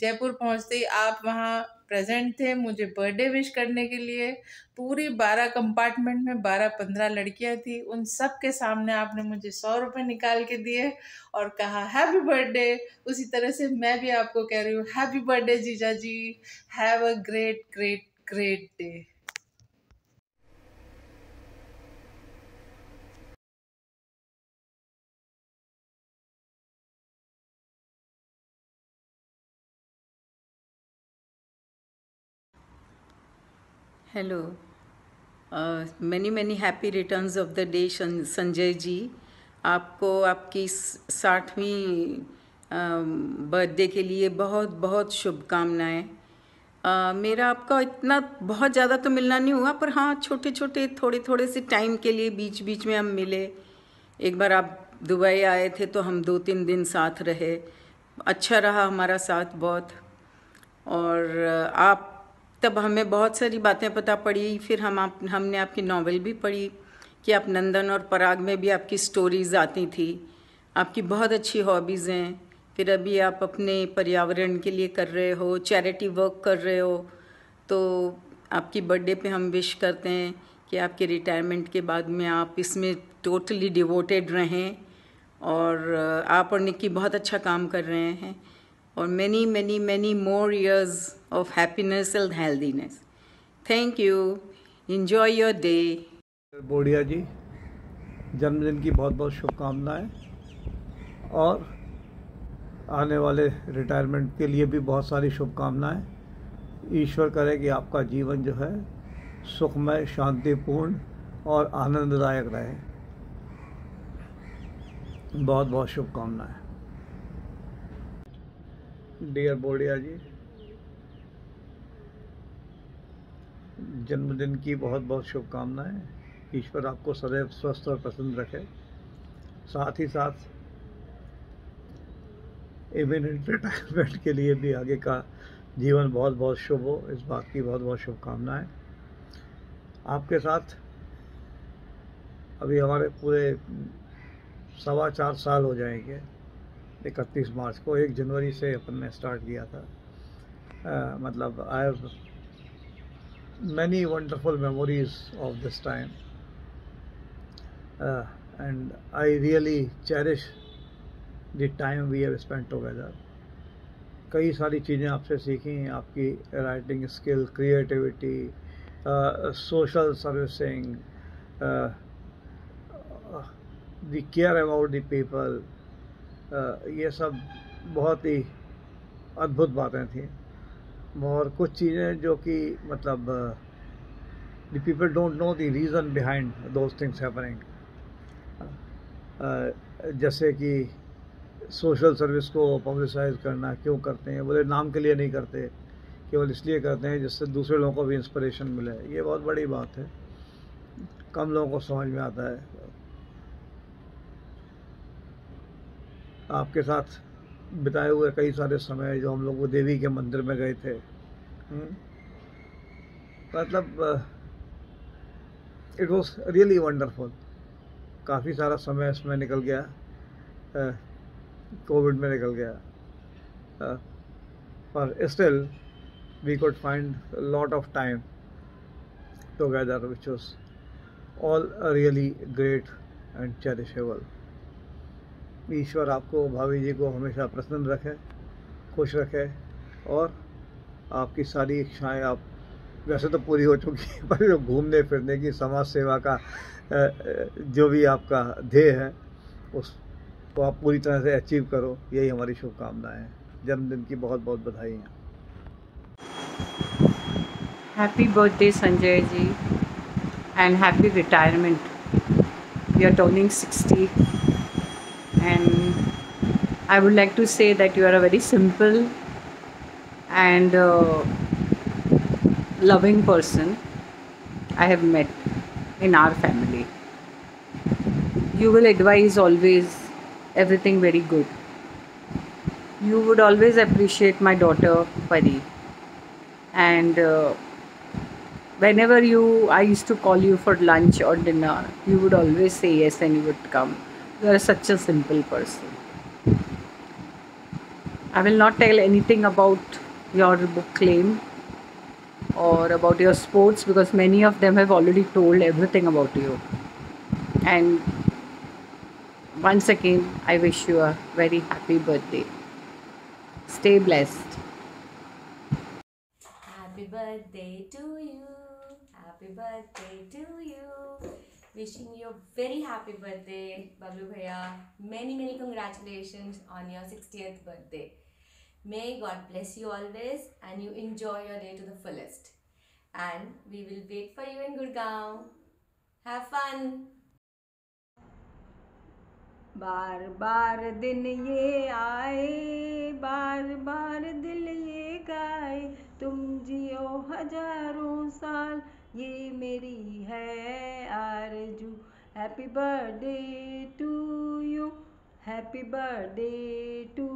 जयपुर पहुंचते ही आप वहाँ प्रेजेंट थे मुझे बर्थडे विश करने के लिए। पूरी 12 कंपार्टमेंट में 12-15 लड़कियां थी। उन सब के सामने आपने मुझे 100 रुपये निकाल के दिए और कहा हैप्पी बर्थडे। उसी तरह से मैं भी आपको कह रही हूँ हैप्पी बर्थडे जीजा जी, have a great great great day. Hello, many happy returns of the day Sanjay ji. आपको आपकी 60वीं बर्थडे के लिए बहुत बहुत शुभकामनाएं। मेरा आपका इतना बहुत ज़्यादा तो मिलना नहीं हुआ, पर हाँ छोटे छोटे थोड़े से टाइम के लिए बीच बीच में हम मिले। एक बार आप दुबई आए थे तो हम 2-3 दिन साथ रहे, अच्छा रहा हमारा साथ बहुत। और आप तब हमें बहुत सारी बातें पता पड़ी। फिर हमने आपकी नॉवेल भी पढ़ी कि आप नंदन और पराग में भी आपकी स्टोरीज़ आती थी। आपकी बहुत अच्छी हॉबीज़ हैं। फिर अभी आप अपने पर्यावरण के लिए कर रहे हो, चैरिटी वर्क कर रहे हो। तो आपकी बर्थडे पे हम विश करते हैं कि आपके रिटायरमेंट के बाद में आप इसमें टोटली डिवोटेड रहें। और आप और निक्की बहुत अच्छा काम कर रहे हैं। और many more years of happiness and healthiness. Thank you. Enjoy your day. Bodia जी, जन्मदिन की बहुत बहुत शुभकामनाएं और आने वाले रिटायरमेंट के लिए भी बहुत सारी शुभकामनाएं। ईश्वर करे कि आपका जीवन जो है सुखमय, शांतिपूर्ण और आनंददायक रहे। बहुत बहुत शुभकामनाएं। डियर बोडिया जी, जन्मदिन की बहुत बहुत शुभकामनाएं। ईश्वर आपको सदैव स्वस्थ और प्रसन्न रखे। साथ ही साथ इमिनेंट रिटायरमेंट के लिए भी आगे का जीवन बहुत बहुत शुभ हो, इस बात की बहुत बहुत शुभकामनाएं। आपके साथ अभी हमारे पूरे 4.25 साल हो जाएंगे। 31 मार्च को, 1 जनवरी से अपन ने स्टार्ट किया था। मतलब I have many wonderful memories of this time and I really cherish the time we have spent together. कई सारी चीज़ें आपसे सीखी, आपकी writing skill, creativity, social servicing, the care about the people, ये सब बहुत ही अद्भुत बातें थी। और कुछ चीज़ें जो कि मतलब the people don't know the reason behind those things happening. जैसे कि सोशल सर्विस को पब्लिसाइज करना क्यों करते हैं, बोले नाम के लिए नहीं करते, केवल इसलिए करते हैं जिससे दूसरे लोगों को भी इंस्पिरेशन मिले। ये बहुत बड़ी बात है, कम लोगों को समझ में आता है। आपके साथ बिताए हुए कई सारे समय जो हम लोग वो देवी के मंदिर में गए थे, मतलब इट वॉज रियली वंडरफुल। काफ़ी सारा समय इसमें निकल गया, कोविड में निकल गया, पर still we could find lot of time together which was all really great and cherishable. ईश्वर आपको, भाभी जी को हमेशा प्रसन्न रखे, खुश रखे और आपकी सारी इच्छाएं आप वैसे तो पूरी हो चुकी है, पर जो घूमने फिरने की, समाज सेवा का जो भी आपका ध्येय है उसको आप पूरी तरह से अचीव करो, यही हमारी शुभकामनाएं हैं। जन्मदिन की बहुत बहुत बधाइयाँ। Happy birthday Sanjay ji and happy retirement. You are turning 60 and I would like to say that you are a very simple and loving person I have met in our family. You will advise always everything very good. You would always appreciate my daughter Pari, and whenever I used to call you for lunch or dinner, you would always say yes and you would come. You are such a simple person. I will not tell anything about your book claim or about your sports because many of them have already told everything about you. And once again, I wish you a very happy birthday. Stay blessed. Happy birthday to you. Happy birthday to you. Wishing you a very happy birthday, Bablu Bhaiya. Many congratulations on your 60th birthday. May God bless you always and you enjoy your day to the fullest. And we will wait for you in Gurgaon. Have fun. बार बार दिन ये आए, बार बार दिल ये गाए, तुम जियो हजारों साल, ये मेरी है आरज़ू। Happy birthday to you, happy birthday to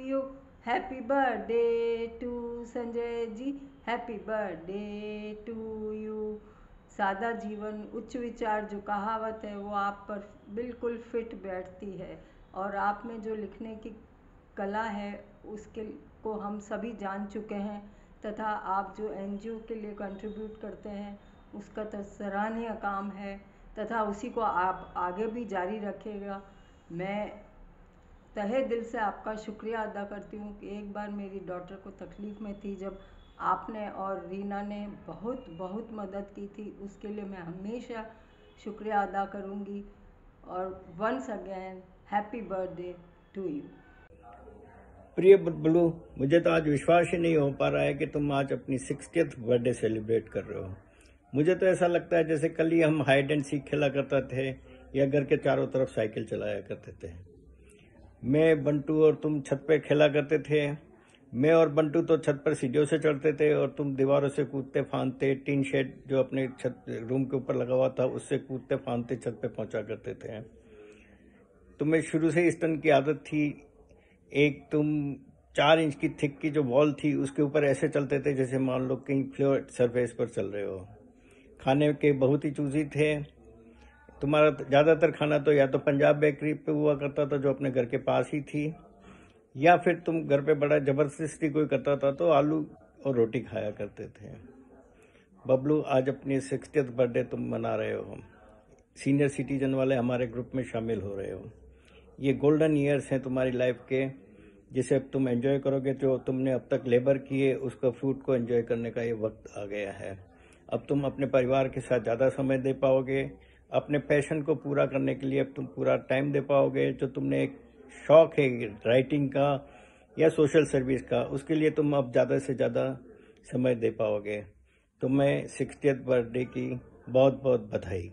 you, happy birthday to Sanjay ji, happy birthday to you. सादा जीवन उच्च विचार जो कहावत है वो आप पर बिल्कुल फिट बैठती है और आप में जो लिखने की कला है उसके को हम सभी जान चुके हैं तथा आप जो एनजीओ के लिए कंट्रीब्यूट करते हैं उसका तो सराहनीय काम है तथा उसी को आप आगे भी जारी रखिएगा। मैं तहे दिल से आपका शुक्रिया अदा करती हूँ कि एक बार मेरी डॉटर को तकलीफ़ में थी जब आपने और रीना ने बहुत बहुत मदद की थी, उसके लिए मैं हमेशा शुक्रिया अदा करूँगी। और once again happy birthday to you. प्रिय बबलू, मुझे तो आज विश्वास ही नहीं हो पा रहा है कि तुम आज अपनी 60th बर्थडे सेलिब्रेट कर रहे हो। मुझे तो ऐसा लगता है जैसे कल ही हम हाइड एंड सीक खेला करते थे या घर के चारों तरफ साइकिल चलाया करते थे। मैं, बंटू और तुम छत पे खेला करते थे मैं और बंटू तो छत पर सीढ़ियों से चढ़ते थे और तुम दीवारों से कूदते फांदते, टीन शेड जो अपने छत रूम के ऊपर लगा हुआ था उससे कूदते फांदते छत पे पहुंचा करते थे। तुम्हें शुरू से स्टंट की आदत थी। एक तुम 4 इंच की थिक की जो वॉल थी उसके ऊपर ऐसे चलते थे जैसे मान लो कहीं फ्लोर सरफेस पर चल रहे हो। खाने के बहुत ही चूजी थे। तुम्हारा ज़्यादातर खाना तो या तो पंजाब बेकरी पे हुआ करता था जो अपने घर के पास ही थी, या फिर तुम घर पे बड़ा ज़बरदस्ती कोई करता था तो आलू और रोटी खाया करते थे। बबलू, आज अपनी 60th बर्थडे तुम मना रहे हो। सीनियर सिटीजन वाले हमारे ग्रुप में शामिल हो रहे हो। ये गोल्डन ईयर्स हैं तुम्हारी लाइफ के, जिसे अब तुम एंजॉय करोगे। जो तुमने अब तक लेबर किए उसका फ्रूट को एंजॉय करने का ये वक्त आ गया है। अब तुम अपने परिवार के साथ ज़्यादा समय दे पाओगे। अपने पैशन को पूरा करने के लिए अब तुम पूरा टाइम दे पाओगे। जो तुमने एक शौक है राइटिंग का या सोशल सर्विस का, उसके लिए तुम अब ज़्यादा से ज़्यादा समय दे पाओगे। तुम्हें 60th बर्थडे की बहुत बहुत बधाई।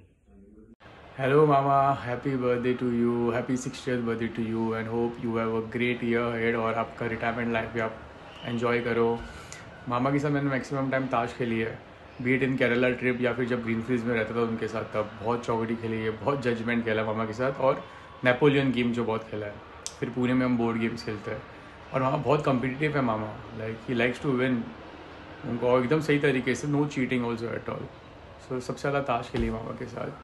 Hello Mama, happy birthday to you, happy 60th birthday to you and hope you have a great year ahead और आपका रिटायरमेंट लाइफ भी आप एंजॉय करो। मामा के साथ मैंने मैक्सिमम टाइम ताश खेली है, बीट इन केरला ट्रिप या फिर जब ग्रीन फ्रीज में रहता था उनके साथ, तब बहुत चौकड़ी खेली है, बहुत जजमेंट खेला मामा के साथ, और नेपोलियन गेम जो बहुत खेला है। फिर पुणे में हम बोर्ड गेम्स खेलते हैं और वहाँ बहुत कम्पिटिटिव है मामा, like he likes to win, उनको एकदम सही तरीके से, no cheating also at all. So सबसे ज़्यादा ताश खेली मामा के साथ।